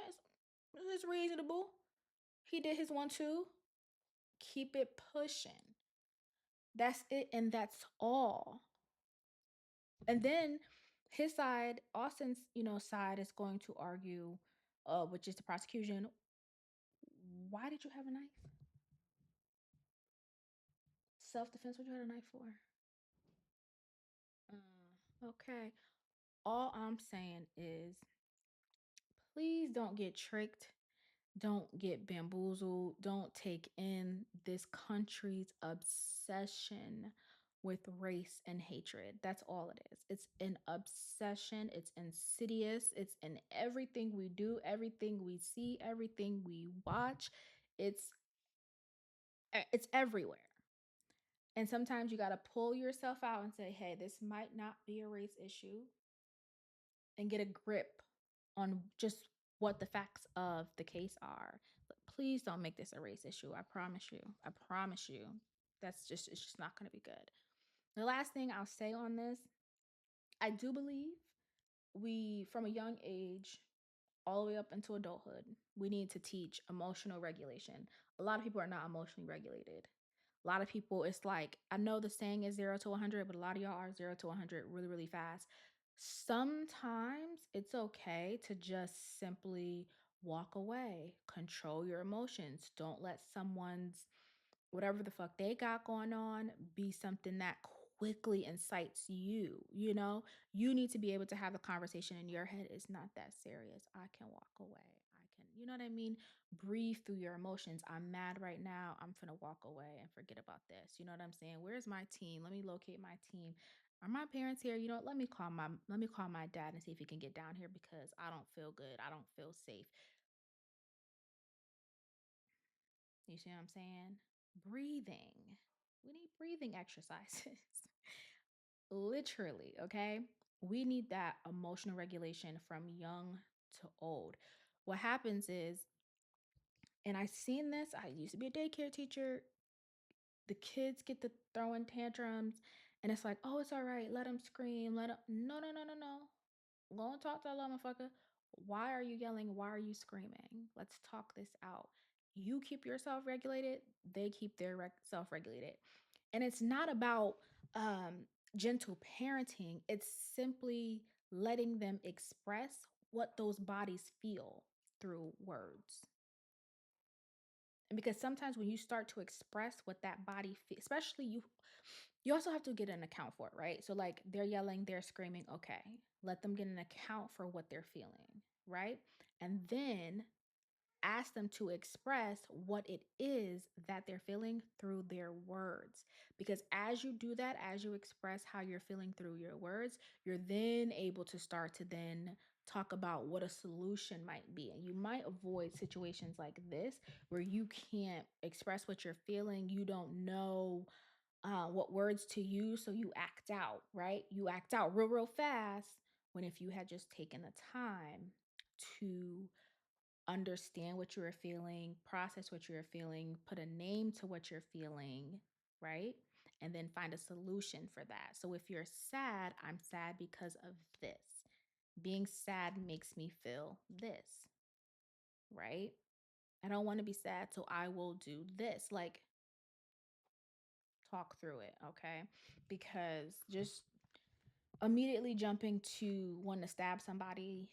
It's reasonable. He did his one too. Keep it pushing. That's it, and that's all. And then his side, Austin's, you know, side is going to argue, which is the prosecution. Why did you have a knife? Self defense. What you had a knife for? Okay. All I'm saying is please don't get tricked. Don't get bamboozled. Don't take in this country's obsession with race and hatred. That's all it is. It's an obsession. It's insidious. It's in everything we do, everything we see, everything we watch. It's it's everywhere. And sometimes you got to pull yourself out and say, "Hey, this might not be a race issue," and get a grip on just what the facts of the case are. But please don't make this a race issue. I promise you. I promise you. It's just not going to be good. The last thing I'll say on this, I do believe we, from a young age, all the way up into adulthood, we need to teach emotional regulation. A lot of people are not emotionally regulated. A lot of people, it's like, I know the saying is 0 to 100, but a lot of y'all are 0 to 100 really, really fast. Sometimes it's okay to just simply walk away, control your emotions. Don't let someone's whatever the fuck they got going on be something that quickly incites you. You need to be able to have a conversation in your head. It's not that serious. I can walk away. I can, you know what I mean? Breathe through your emotions. I'm mad right now. I'm gonna walk away and forget about this. You know what I'm saying? Where's my team? Let me locate my team. Are my parents here? Let me call my dad and see if he can get down here because I don't feel good. I don't feel safe. You see what I'm saying? Breathing. We need breathing exercises. Literally, okay? We need that emotional regulation from young to old. What happens is, and I seen this, I used to be a daycare teacher. The kids get to throwing tantrums, and it's like, oh, it's all right. Let them scream. Let them. No, no, no, no, no. Go and talk to that little motherfucker. Why are you yelling? Why are you screaming? Let's talk this out. You keep yourself regulated, they keep their self regulated. And it's not about um, gentle parenting, it's simply letting them express what those bodies feel through words. And because sometimes when you start to express what that body feels, especially you also have to get an account for it, right? So like they're yelling, they're screaming, okay. Let them get an account for what they're feeling, right? And then ask them to express what it is that they're feeling through their words. Because as you do that, as you express how you're feeling through your words, you're then able to start to then talk about what a solution might be. And you might avoid situations like this where you can't express what you're feeling. You don't know what words to use. So you act out, right? You act out real, real fast. When if you had just taken the time to understand what you were feeling, process what you were feeling, put a name to what you're feeling, right? And then find a solution for that. So if you're sad, I'm sad because of this. Being sad makes me feel this, right? I don't want to be sad, so I will do this. Like, talk through it, okay? Because just immediately jumping to want to stab somebody,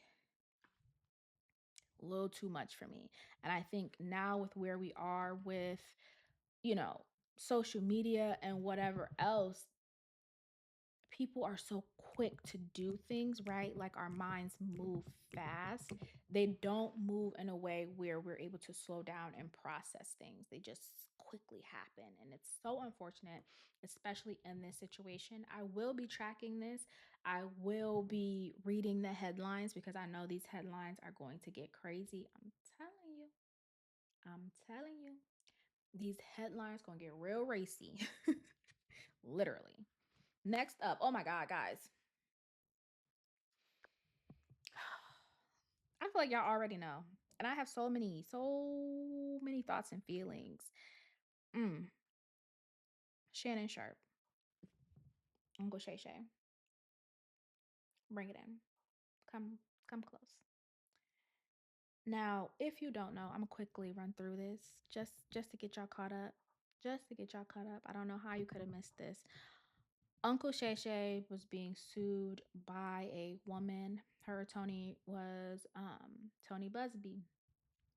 a little too much for me. And I think now with where we are with, you know, social media and whatever else, people are so quick to do things, right? Like our minds move fast. They don't move in a way where we're able to slow down and process things. They just quickly happen. And it's so unfortunate, especially in this situation. I will be tracking this. I will be reading the headlines because I know these headlines are going to get crazy. I'm telling you. I'm telling you. These headlines going to get real racy. Literally. Next up, oh my God, guys. I feel like y'all already know. And I have so many thoughts and feelings. Mm. Shannon Sharpe. Uncle Shay Shay. Bring it in. Come close. Now, if you don't know, I'm gonna quickly run through this just to get y'all caught up. Just to get y'all caught up. I don't know how you could have missed this. Uncle Shay Shay was being sued by a woman. Her attorney was Tony Busby.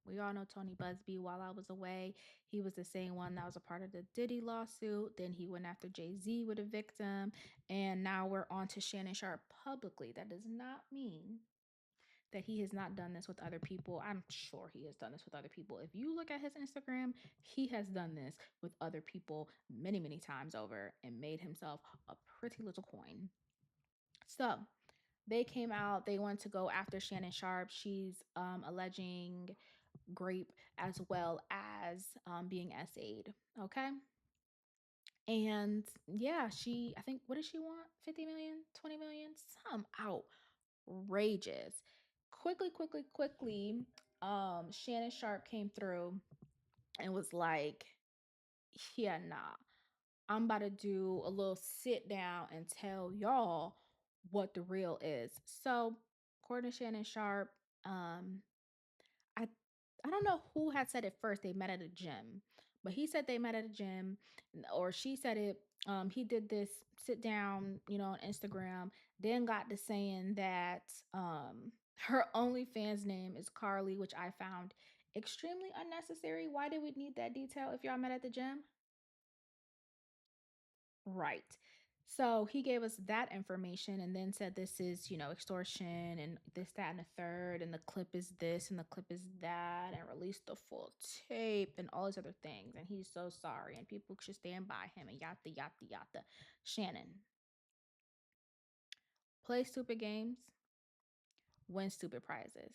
We all know Tony Busby. While I was away, he was the same one that was a part of the Diddy lawsuit. Then he went after Jay-Z with a victim. And now we're on to Shannon Sharpe publicly. That does not mean that he has not done this with other people. I'm sure he has done this with other people. If you look at his Instagram, he has done this with other people many, many times over and made himself a pretty little coin. So they came out, they wanted to go after Shannon Sharpe. She's alleging grape as well as being essayed. Okay. And yeah, I think, what does she want? 50 million, 20 million, some outrageous. Quickly, Shannon Sharpe came through and was like, yeah, nah, I'm about to do a little sit down and tell y'all what the real is. So, according to Shannon Sharpe, um, I I don't know who had said it first. They met at a gym, but he said they met at a gym, or she said it. He did this sit down, on Instagram. Then got to saying that her OnlyFans name is Carly, which I found extremely unnecessary. Why did we need that detail if y'all met at the gym? Right. So he gave us that information and then said this is, extortion and this, that, and the third, and the clip is this and the clip is that, and released the full tape and all these other things. And he's so sorry, and people should stand by him and yada, yada, yada. Shannon, play stupid games, win stupid prizes.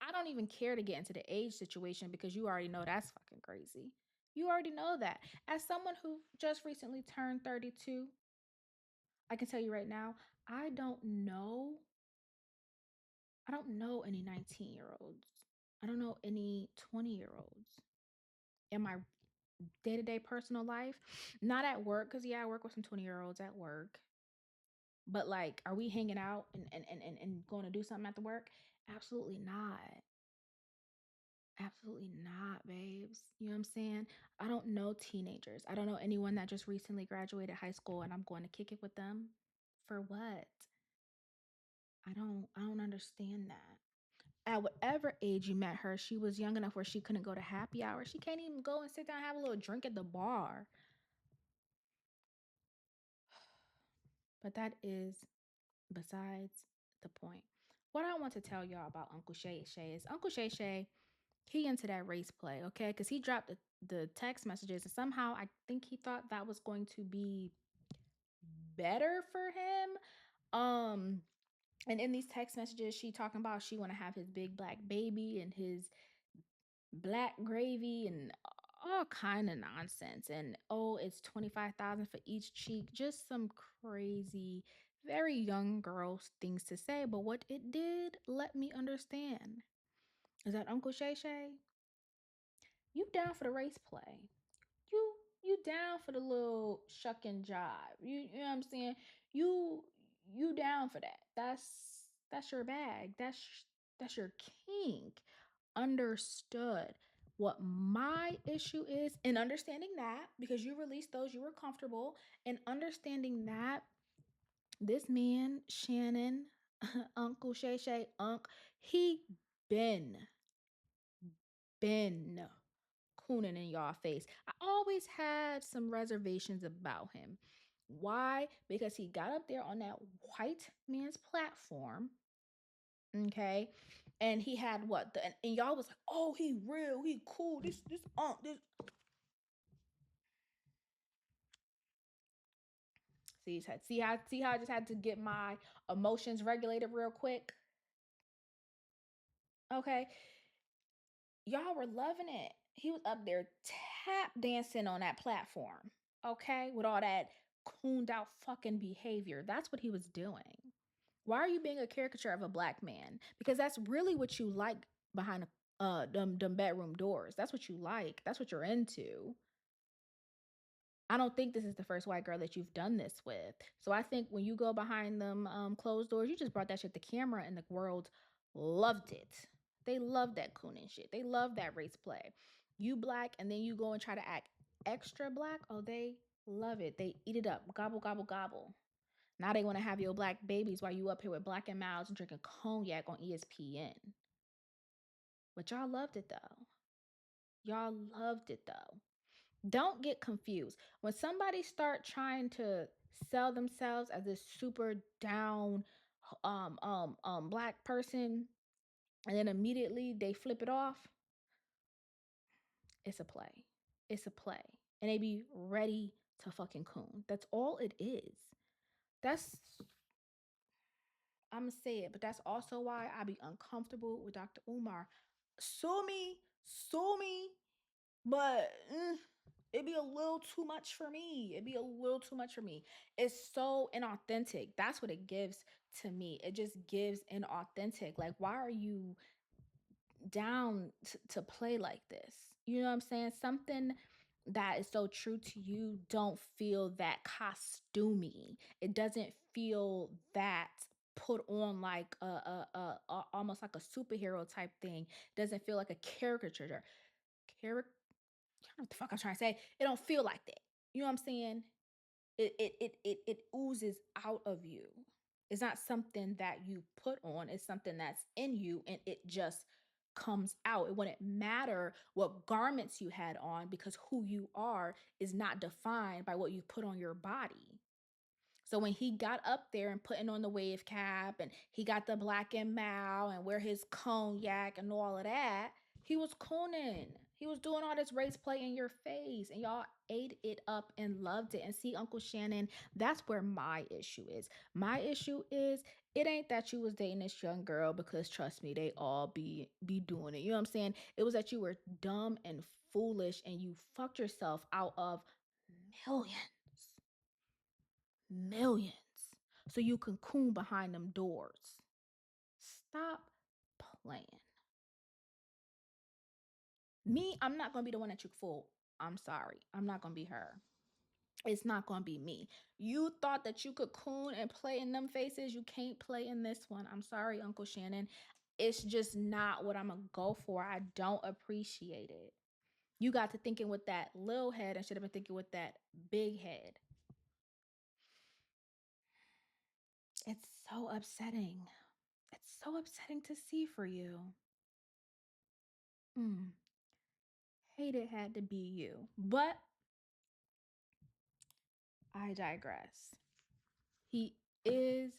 I don't even care to get into the age situation because you already know that's fucking crazy. You already know that. As someone who just recently turned 32, I can tell you right now, I don't know. I don't know any 19-year-olds. I don't know any 20-year-olds in my day-to-day personal life. Not at work, because yeah, I work with some 20-year-olds at work. But like, are we hanging out and going to do something at the work? Absolutely not. Absolutely not, babes. You know what I'm saying? I don't know teenagers. I don't know anyone that just recently graduated high school and I'm going to kick it with them. For what? I don't understand that. At whatever age you met her, she was young enough where she couldn't go to happy hour. She can't even go and sit down and have a little drink at the bar. But that is besides the point. What I want to tell y'all about Uncle Shay Shay is Uncle Shay Shay, he into that race play, okay? Because he dropped the text messages and somehow I think he thought that was going to be better for him. And in these text messages, she talking about she want to have his big black baby and his black gravy and all kind of nonsense. And oh, it's 25,000 for each cheek. Just some crazy, very young girl things to say. But what it did let me understand is that Uncle Shay Shay, you down for the race play. You you down for the little shuck and jive. You know what I'm saying? You you down for that. That's your bag. That's your kink. Understood. What my issue is in understanding that, because you released those, you were comfortable in understanding that this man, Shannon, Uncle Shay Shay, he been, been cooning in y'all face. I always had some reservations about him. Why? Because he got up there on that white man's platform, okay, and he had what the and y'all was like, oh, he real, he cool, this see how I just had to get my emotions regulated real quick. Okay, y'all were loving it. He was up there tap dancing on that platform, okay, with all that cooned out fucking behavior. That's what he was doing. Why are you being a caricature of a black man? Because that's really what you like behind them bedroom doors. That's what you like. That's what you're into. I don't think this is the first white girl that you've done this with. So I think when you go behind them closed doors, you just brought that shit to camera and the world loved it. They love that cooning shit. They love that race play. You black and then you go and try to act extra black. Oh, they love it. They eat it up. Gobble, gobble, gobble. Now they want to have your black babies while you up here with Black and Miles and drinking cognac on ESPN. But y'all loved it though. Y'all loved it though. Don't get confused. When somebody start trying to sell themselves as this super down black person and then immediately they flip it off, it's a play. It's a play. And they be ready to fucking coon. That's all it is. That's I'm gonna say it, but that's also why I be uncomfortable with Dr. Umar. Sue me, but it'd be a little too much for me. It'd be a little too much for me. It's so inauthentic. That's what it gives to me. It just gives inauthentic. Like, why are you down to play like this? You know what I'm saying? Something that is so true to you don't feel that costumey. It doesn't feel that put on like a almost like a superhero type thing. It doesn't feel like a caricature. Caric what the fuck I'm trying to say. It don't feel like that. You know what I'm saying? It oozes out of you. It's not something that you put on. It's something that's in you, and it just comes out. It wouldn't matter what garments you had on because who you are is not defined by what you put on your body. So when he got up there and putting on the wave cap and he got the black and Mao and wear his cognac and all of that, he was cooning. He was doing all this race play in your face and y'all ate it up and loved it. And see, Uncle Shannon, that's where my issue is. My issue is it ain't that you was dating this young girl because trust me, they all be doing it. You know what I'm saying? It was that you were dumb and foolish and you fucked yourself out of millions millions so you can coon behind them doors. Stop playing. Me, I'm not gonna be the one that you fool. I'm sorry. I'm not gonna be her. It's not gonna be me. You thought that you could coon and play in them faces. You can't play in this one. I'm sorry, Uncle Shannon. It's just not what I'm gonna go for. I don't appreciate it. You got to thinking with that little head and should have been thinking with that big head. It's so upsetting. It's so upsetting to see for you. Mm, hate it had to be you. But I digress. He is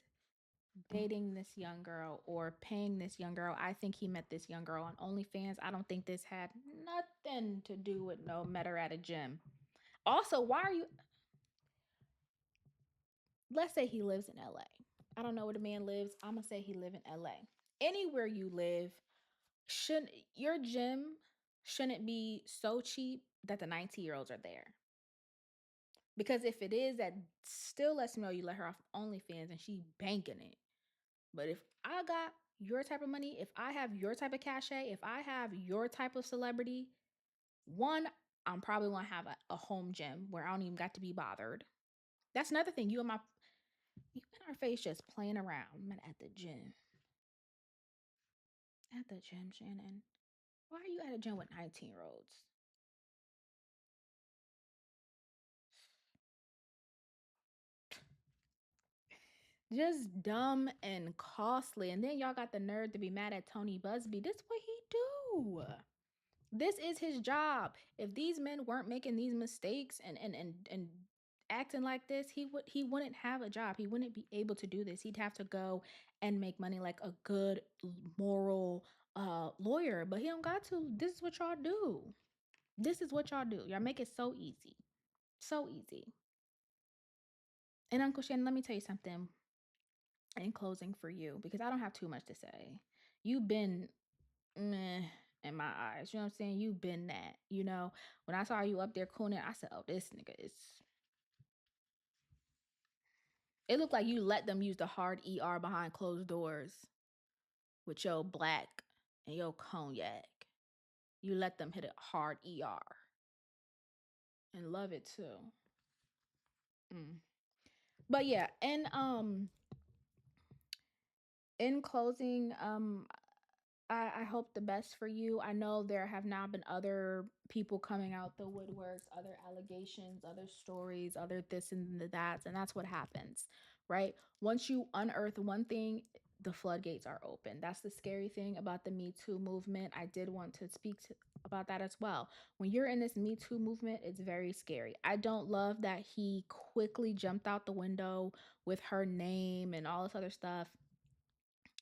dating this young girl or paying this young girl. I think he met this young girl on OnlyFans. I don't think this had nothing to do with no met her at a gym. Also, why are you let's say he lives in LA. I don't know where the man lives. I'm gonna say he live in LA. Anywhere you live, shouldn't your gym shouldn't be so cheap that the 19-year-olds are there. Because if it is, that still lets me know you let her off OnlyFans and she banking it. But if I got your type of money, if I have your type of cachet, if I have your type of celebrity, one, I'm probably gonna have a home gym where I don't even got to be bothered. That's another thing. You in our face just playing around. I'm at the gym. At the gym, Shannon. Why are you at a gym with 19-year-olds? Just dumb and costly. And then y'all got the nerve to be mad at Tony Busby. This what he do. This is his job. If these men weren't making these mistakes and acting like this, he wouldn't have a job. He wouldn't be able to do this. He'd have to go and make money like a good moral lawyer. But he don't got to. This is what y'all do. This is what y'all do. Y'all make it so easy. So easy. And Uncle Shannon, let me tell you something in closing for you because I don't have too much to say. You've been meh in my eyes. You know what I'm saying? You've been that. You know, when I saw you up there cooning, I said, "Oh, this nigga is." It looked like you let them use the hard ER behind closed doors with your black and your cognac. You let them hit it hard ER and love it too. Mm. But yeah, and in closing, I hope the best for you. I know there have now been other people coming out the woodworks, other allegations, other stories, other this and the that, and that's what happens, right? Once you unearth one thing, the floodgates are open. That's the scary thing about the Me Too movement. I did want to about that as well. When you're in this Me Too movement, it's very scary. I don't love that he quickly jumped out the window with her name and all this other stuff.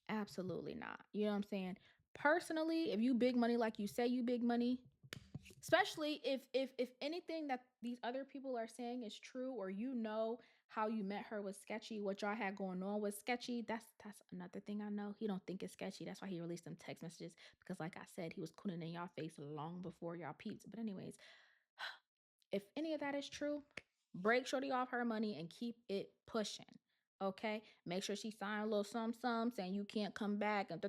Absolutely not. You know what I'm saying? Personally, if you big money like you say you big money, especially if anything that these other people are saying is true, or you know how you met her was sketchy, what y'all had going on was sketchy, that's another thing I know. He don't think it's sketchy. That's why he released them text messages, because like I said, he was cooning in y'all face long before y'all peeped. But anyways, if any of that is true, break Shorty off her money and keep it pushing. Okay, make sure she signed a little some saying you can't come back and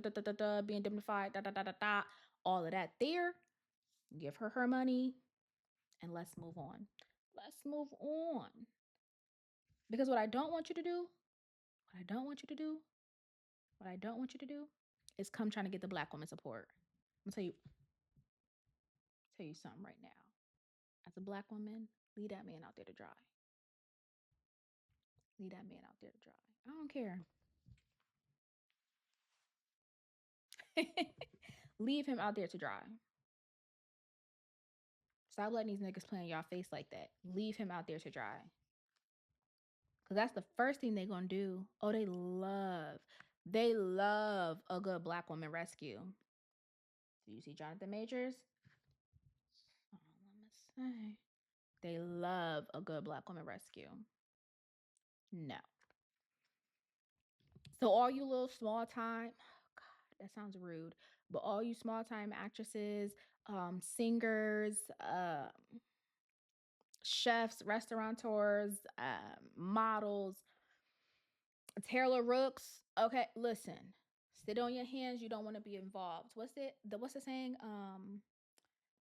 be indemnified, all of that there. Give her her money and let's move on. Let's move on. Because what I don't want you to do, what I don't want you to do, what I don't want you to do is come trying to get the black woman support. I'm gonna tell you something right now. As a black woman, leave that man out there to dry. Leave that man out there to dry. I don't care. Leave him out there to dry. Stop letting these niggas play in y'all face like that. Leave him out there to dry. Cause that's the first thing they gonna do. Oh, they love a good black woman rescue. So you see Jonathan Majors? Oh, let me say. They love a good black woman rescue. No. So all you little small time, oh God, that sounds rude, but all you small time actresses, singers, chefs, restaurateurs, models, Taylor Rooks. Okay, listen. Sit on your hands. You don't want to be involved. What's the saying?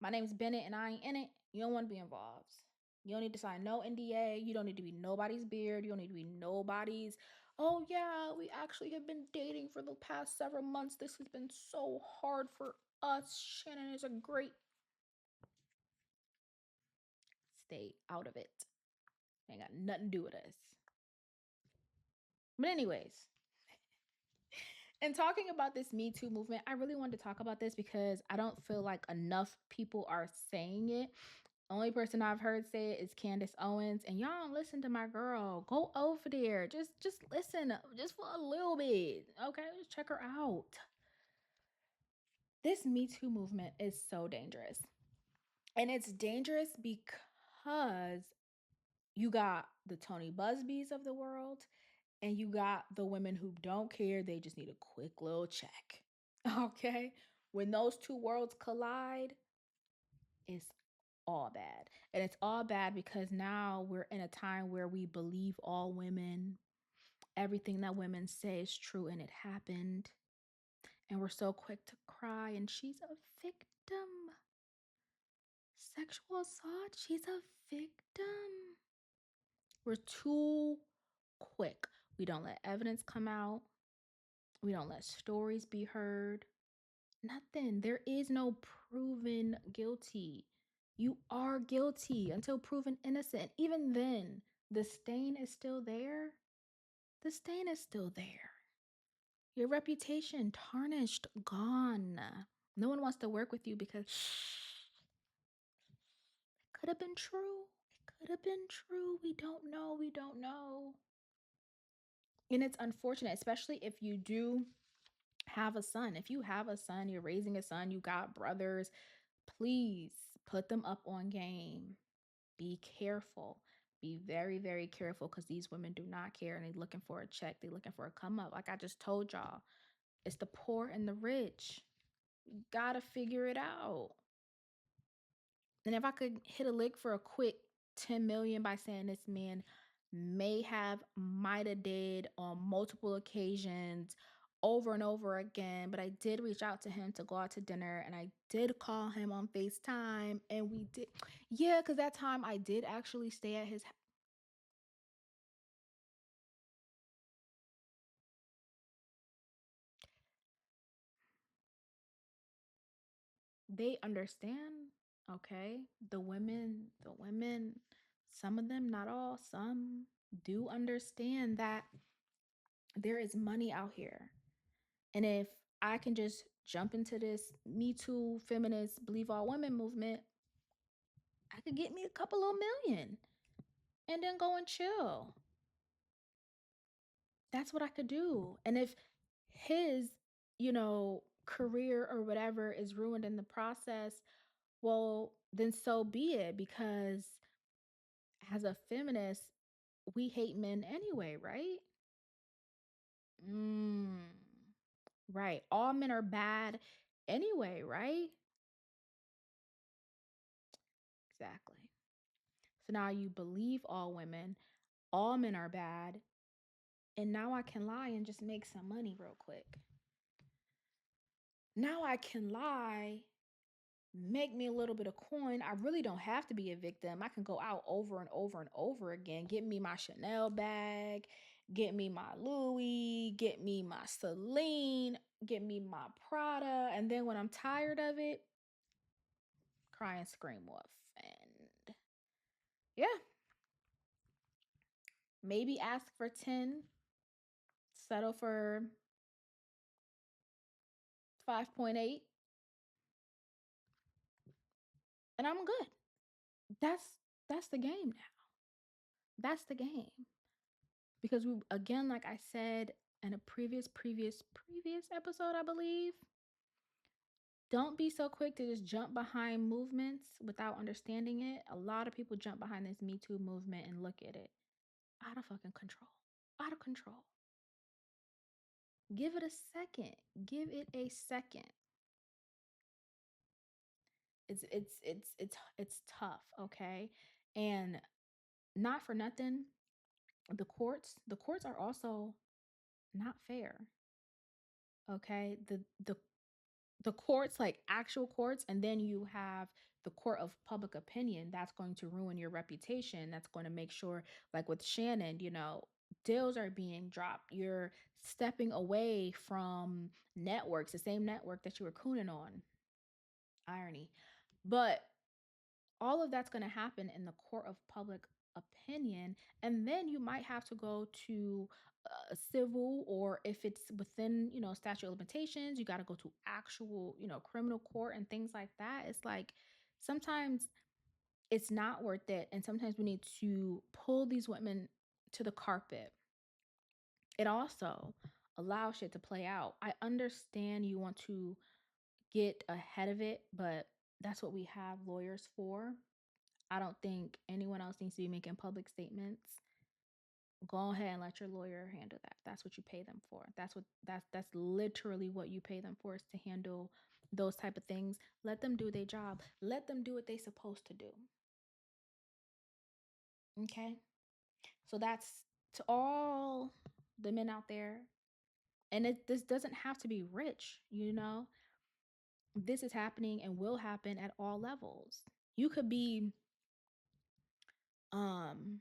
My name's Bennett and I ain't in it. You don't want to be involved. You don't need to sign no NDA. You don't need to be nobody's beard. You don't need to be nobody's. Oh yeah, we actually have been dating for the past several months. This has been so hard for us. Shannon is a great. Stay out of it. Ain't got nothing to do with us. But anyways, in talking about this Me Too movement, I really wanted to talk about this because I don't feel like enough people are saying it. Only person I've heard say it is Candace Owens, and y'all don't listen to my girl. Go over there, just listen, just for a little bit, okay? Just check her out. This Me Too movement is so dangerous, and it's dangerous because you got the Tony Busbys of the world, and you got the women who don't care. They just need a quick little check, okay? When those two worlds collide, it's all bad. And it's all bad because now we're in a time where we believe all women. Everything that women say is true and it happened. And we're so quick to cry, and she's a victim. Sexual assault, she's a victim. We're too quick. We don't let evidence come out. We don't let stories be heard. Nothing. There is no proven guilty. You are guilty until proven innocent. Even then, the stain is still there. The stain is still there. Your reputation tarnished, gone. No one wants to work with you because it could have been true. It could have been true. We don't know. We don't know. And it's unfortunate, especially if you do have a son. If you have a son, you're raising a son, you got brothers, please put them up on game. Be careful. Be very, very careful, because these women do not care and they're looking for a check. They're looking for a come up. Like I just told y'all, it's the poor and the rich. You gotta figure it out. And if I could hit a lick for a quick 10 million by saying this man might have did on multiple occasions over and over again, but I did reach out to him to go out to dinner, and I did call him on FaceTime, and we did. Yeah, because that time I did actually stay at his. They understand, okay? The women, some of them, not all, some do understand that there is money out here. And if I can just jump into this Me Too feminist believe all women movement, I could get me a couple of million and then go and chill. That's what I could do. And if his, career or whatever is ruined in the process, well, then so be it. Because as a feminist, we hate men anyway, right? Mm, right. All men are bad anyway, right? Exactly. So now you believe all men are bad, and now I can lie and just make some money real quick. Now I can lie, make me a little bit of coin. I really don't have to be a victim. I can go out over and over and over again, get me my Chanel bag, get me my Louis, get me my Celine, get me my Prada, and then when I'm tired of it, cry and scream wolf. And yeah, maybe ask for 10, settle for 5.8, and I'm good. That's the game now. That's the game. Because we, again, like I said in a previous episode, I believe, don't be so quick to just jump behind movements without understanding it. A lot of people jump behind this Me Too movement and look at it out of fucking control. Out of control. Give it a second. Give it a second. It's tough, okay? And not for nothing, the courts are also not fair. Okay? The courts, like actual courts, and then you have the court of public opinion that's going to ruin your reputation. That's going to make sure, like with Shannon, deals are being dropped. You're stepping away from networks, the same network that you were cooning on. Irony. But all of that's going to happen in the court of public opinion, and then you might have to go to a civil, or if it's within statute of limitations, you got to go to actual criminal court and things like that. It's like sometimes it's not worth it, and sometimes we need to pull these women to the carpet. It also allows shit to play out. I understand you want to get ahead of it, but that's what we have lawyers for. I don't think anyone else needs to be making public statements. Go ahead and let your lawyer handle that. That's what you pay them for. That's literally what you pay them for, is to handle those type of things. Let them do their job. Let them do what they're supposed to do. Okay? So that's to all the men out there. And this doesn't have to be rich. This is happening and will happen at all levels. You could be um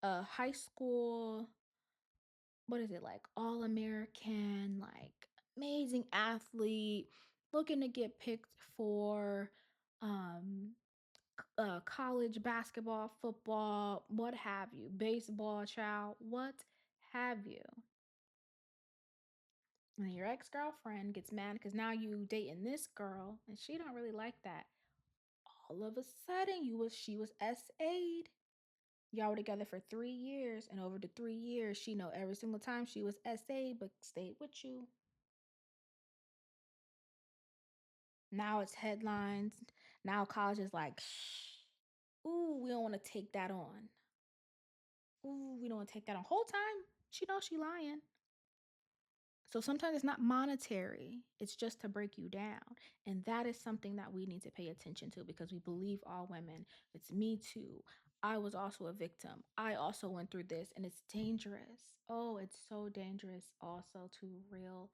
a high school, what is it, like all American, like amazing athlete, looking to get picked for um college basketball, football, what have you, baseball, child, what have you. And your ex-girlfriend gets mad because now you dating this girl and she don't really like that. All of a sudden she was SA'd. Y'all were together for 3 years, and over the 3 years, she know every single time she was SA'd, but stayed with you. Now it's headlines. Now college is like, shh. Ooh, we don't want to take that on. Ooh, we don't want to take that on. Whole time, she knows she lying. So sometimes it's not monetary. It's just to break you down. And that is something that we need to pay attention to, because we believe all women. It's me too. I was also a victim. I also went through this, and it's dangerous. Oh, it's so dangerous also to real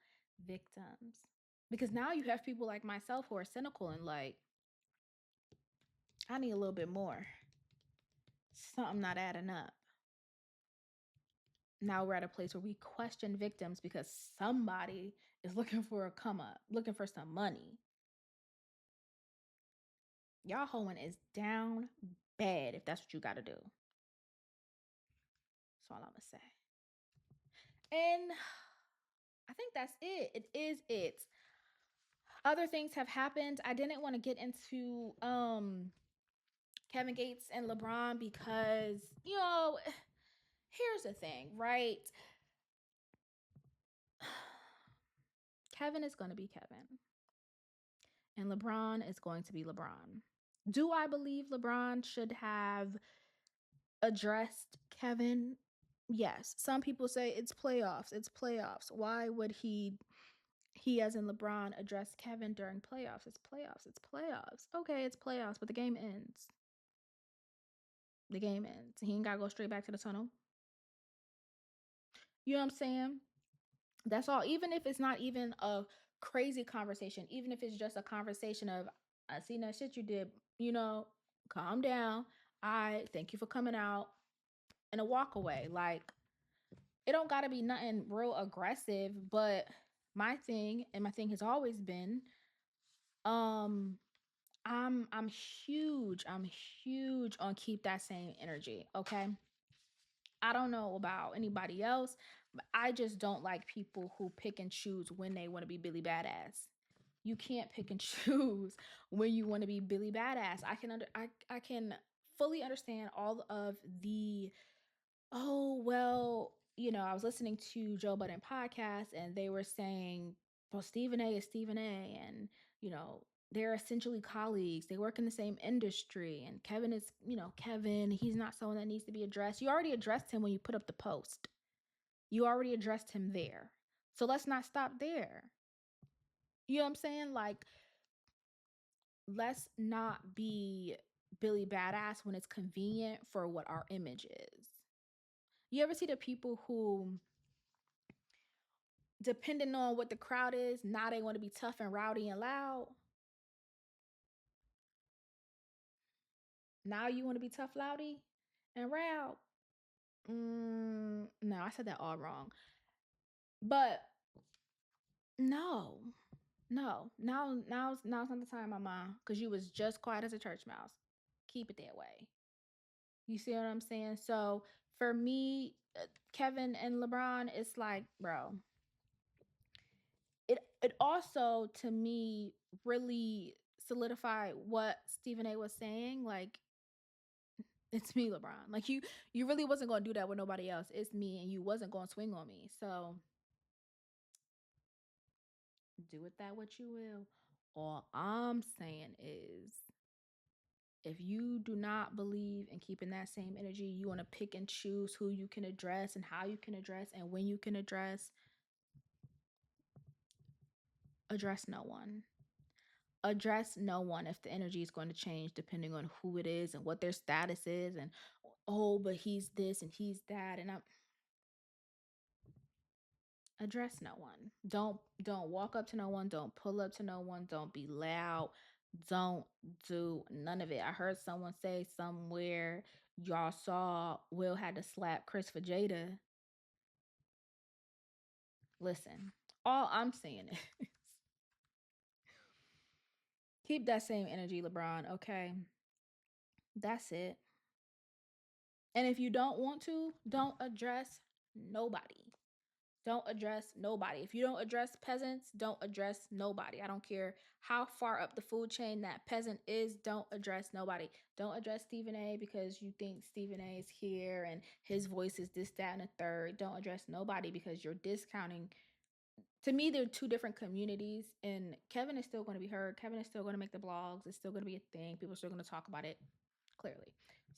victims. Because now you have people like myself who are cynical and like, I need a little bit more. Something not adding up. Now we're at a place where we question victims because somebody is looking for a come up, looking for some money. Y'all hoeing is down bad if that's what you got to do. That's all I'm going to say. And I think that's it. It is it. Other things have happened. I didn't want to get into Kevin Gates and LeBron because, here's the thing, right? Kevin is going to be Kevin, and LeBron is going to be LeBron. Do I believe LeBron should have addressed Kevin? Yes. Some people say it's playoffs. It's playoffs. Why would he as in LeBron address Kevin during playoffs? It's playoffs. It's playoffs. Okay, it's playoffs, but the game ends. The game ends. He ain't got to go straight back to the tunnel. You know what I'm saying? That's all. Even if it's not even a crazy conversation, even if it's just a conversation of, I seen that shit you did, calm down. I thank you for coming out, and a walk away. Like, it don't gotta be nothing real aggressive, but my thing has always been, um, I'm huge. I'm huge on keep that same energy. Okay. I don't know about anybody else, but I just don't like people who pick and choose when they want to be Billy Badass. You can't pick and choose when you want to be Billy Badass. I can fully understand all of the, oh well, I was listening to Joe Budden podcast and they were saying, well, Stephen A is Stephen A, and they're essentially colleagues. They work in the same industry, and Kevin is, Kevin. He's not someone that needs to be addressed. You already addressed him when you put up the post. You already addressed him there. So let's not stop there. You know what I'm saying? Like, let's not be Billy Badass when it's convenient for what our image is. You ever see the people who, depending on what the crowd is, now they want to be tough and rowdy and loud? Now you want to be tough, loudy, and loud? No, I said that all wrong. But no, no. Now's not the time, Mama, because you was just quiet as a church mouse. Keep it that way. You see what I'm saying? So for me, Kevin and LeBron, it's like, bro. It also to me really solidified what Stephen A was saying. Like, it's me, LeBron. Like, you really wasn't gonna do that with nobody else. It's me, and you wasn't gonna swing on me. So do with that what you will. All I'm saying is, if you do not believe in keeping that same energy, you want to pick and choose who you can address and how you can address and when you can address no one. Address no one if the energy is going to change depending on who it is and what their status is, and, oh, but he's this and he's that, and I'm address no one. Don't walk up to no one, don't pull up to no one, don't be loud, don't do none of it. I heard someone say somewhere, y'all saw Will had to slap Chris for Jada. Listen, all I'm saying is keep that same energy, LeBron, okay? That's it. And if you don't want to, don't address nobody. Don't address nobody. If you don't address peasants, don't address nobody. I don't care how far up the food chain that peasant is, don't address nobody. Don't address Stephen A because you think Stephen A is here and his voice is this, that, and a third. Don't address nobody because you're discounting. To me, they're two different communities, and Kevin is still going to be heard. Kevin is still going to make the blogs. It's still going to be a thing. People are still going to talk about it, clearly.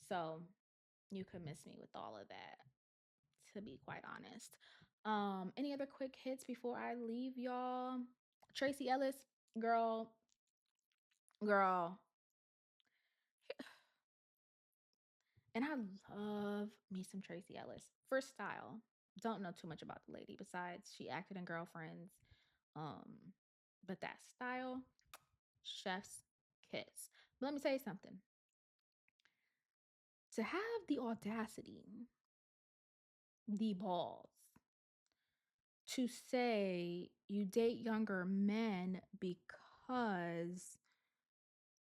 So you could miss me with all of that, to be quite honest. Any other quick hits before I leave y'all? Tracy Ellis, girl, girl. And I love me some Tracy Ellis for style. Don't know too much about the lady besides she acted in Girlfriends. Um, but that style, chef's kiss. But let me tell you something. To have the audacity, the balls, to say you date younger men because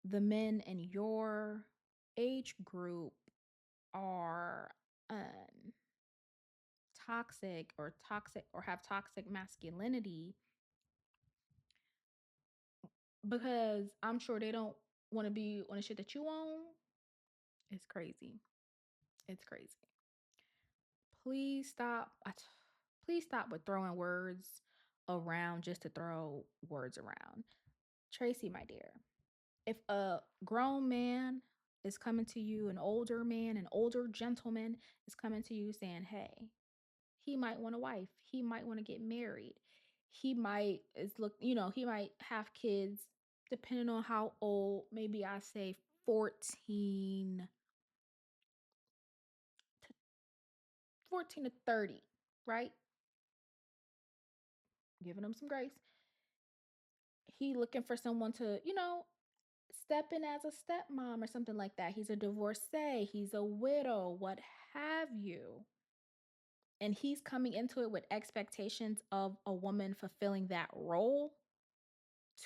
the men in your age group are toxic or have toxic masculinity because I'm sure they don't want to be on the shit that you own. It's crazy. It's crazy. Please stop. Please stop with throwing words around just to throw words around. Tracy, my dear, if a grown man is coming to you, an older man, an older gentleman is coming to you saying, hey, he might want a wife, he might want to get married, he might he might have kids, depending on how old, maybe I say 14 to 14 to 30, right? Giving him some grace. He looking for someone to, step in as a stepmom or something like that. He's a divorcee, he's a widow, what have you. And he's coming into it with expectations of a woman fulfilling that role.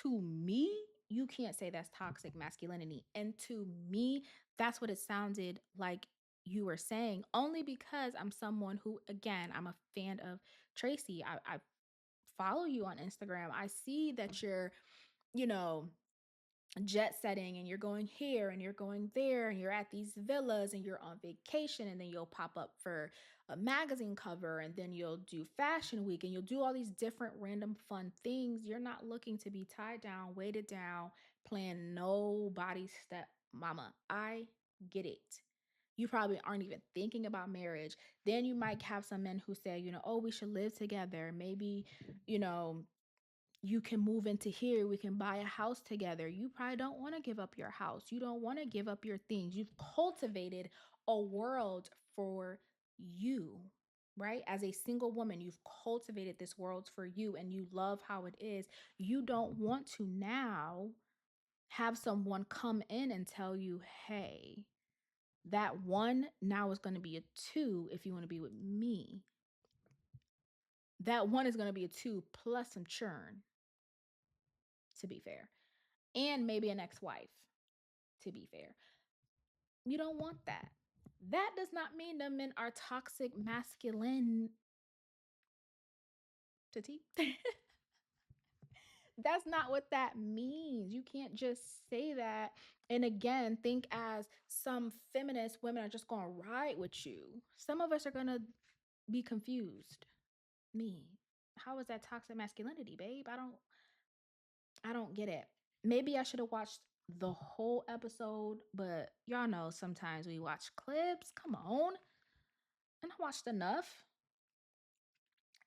To me, you can't say that's toxic masculinity. And to me, that's what it sounded like you were saying, only because I'm someone who, again, I'm a fan of Tracy. I follow you on Instagram. I see that you're, you know, jet setting and you're going here and you're going there and you're at these villas and you're on vacation, and then you'll pop up for a magazine cover, and then you'll do fashion week, and you'll do all these different random fun things. You're not looking to be tied down, weighted down, playing nobody's step mama. I get it. You probably aren't even thinking about marriage. Then you might have some men who say, oh, we should live together. Maybe, you know, you can move into here, we can buy a house together. You probably don't want to give up your house, you don't want to give up your things. You've cultivated a world for you, right? As a single woman, you've cultivated this world for you and you love how it is. You don't want to now have someone come in and tell you, hey, that one now is going to be a two if you want to be with me. That one is going to be a two plus some churn, to be fair, and maybe an ex-wife, to be fair. You don't want that. That does not mean that men are toxic masculinity. That's not what that means. You can't just say that and again think as some feminist women are just going to ride with you. Some of us are going to be confused. Me. How is that toxic masculinity, babe? I don't get it. Maybe I should have watched the whole episode, but y'all know sometimes we watch clips. Come on. And I watched enough.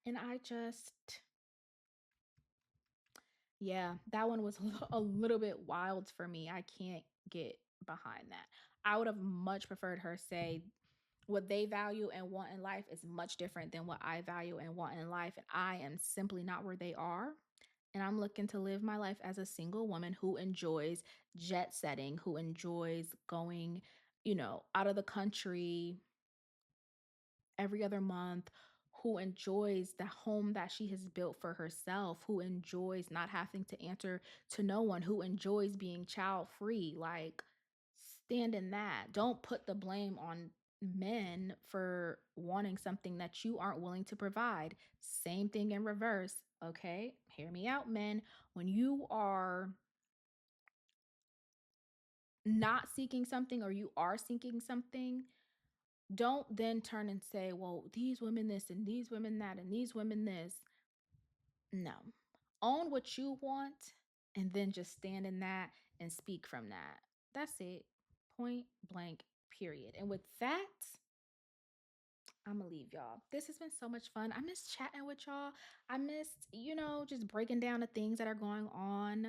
And yeah, that one was a little bit wild for me. I can't get behind that. I would have much preferred her say what they value and want in life is much different than what I value and want in life. And I am simply not where they are. And I'm looking to live my life as a single woman who enjoys jet setting, who enjoys going, out of the country every other month, who enjoys the home that she has built for herself, who enjoys not having to answer to no one, who enjoys being child free. Like, stand in that. Don't put the blame on men for wanting something that you aren't willing to provide. Same thing in reverse. Okay, hear me out, men. When you are not seeking something or you are seeking something, don't then turn and say, well, these women this and these women that and these women this. No. Own what you want and then just stand in that and speak from that. That's it. Point blank, period. And with that, I'm gonna leave y'all. This has been so much fun. I miss chatting with y'all. I missed, just breaking down the things that are going on.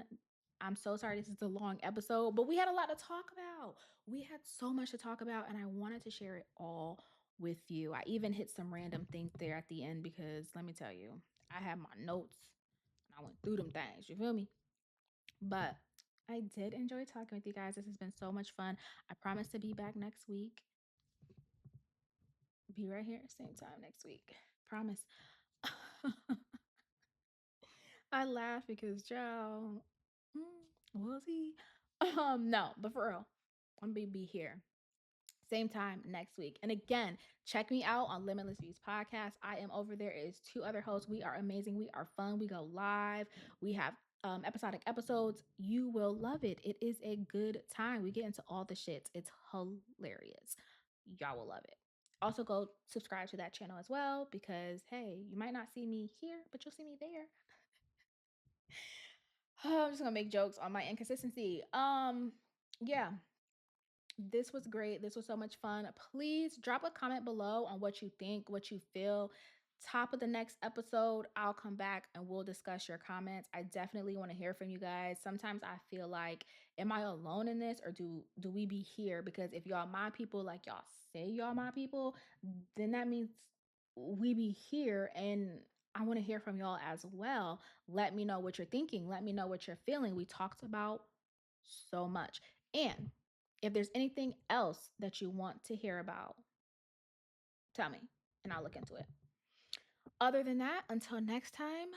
I'm so sorry this is a long episode, but we had a lot to talk about. We had so much to talk about, and I wanted to share it all with you. I even hit some random things there at the end because let me tell you, I had my notes and I went through them things. You feel me? But I did enjoy talking with you guys. This has been so much fun. I promise to be back next week. Be right here, same time next week. Promise. I laugh because Joe, we'll see. No, but for real, I'm gonna be here Same time next week. And again, check me out on Limitless Views Podcast. I am over there. It is two other hosts. We are amazing. We are fun. We go live. We have episodic episodes. You will love it. It is a good time. We get into all the shits. It's hilarious. Y'all will love it. Also, go subscribe to that channel as well because, hey, you might not see me here, but you'll see me there. I'm just gonna make jokes on my inconsistency. Yeah, this was great. This was so much fun. Please drop a comment below on what you think, what you feel. Top of the next episode, I'll come back and we'll discuss your comments. I definitely want to hear from you guys. Sometimes I feel like, am I alone in this, or do we be here? Because if y'all my people, like y'all say y'all my people, then that means we be here, and I want to hear from y'all as well. Let me know what you're thinking. Let me know what you're feeling. We talked about so much. And if there's anything else that you want to hear about, tell me and I'll look into it. Other than that, until next time,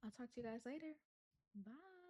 I'll talk to you guys later. Bye.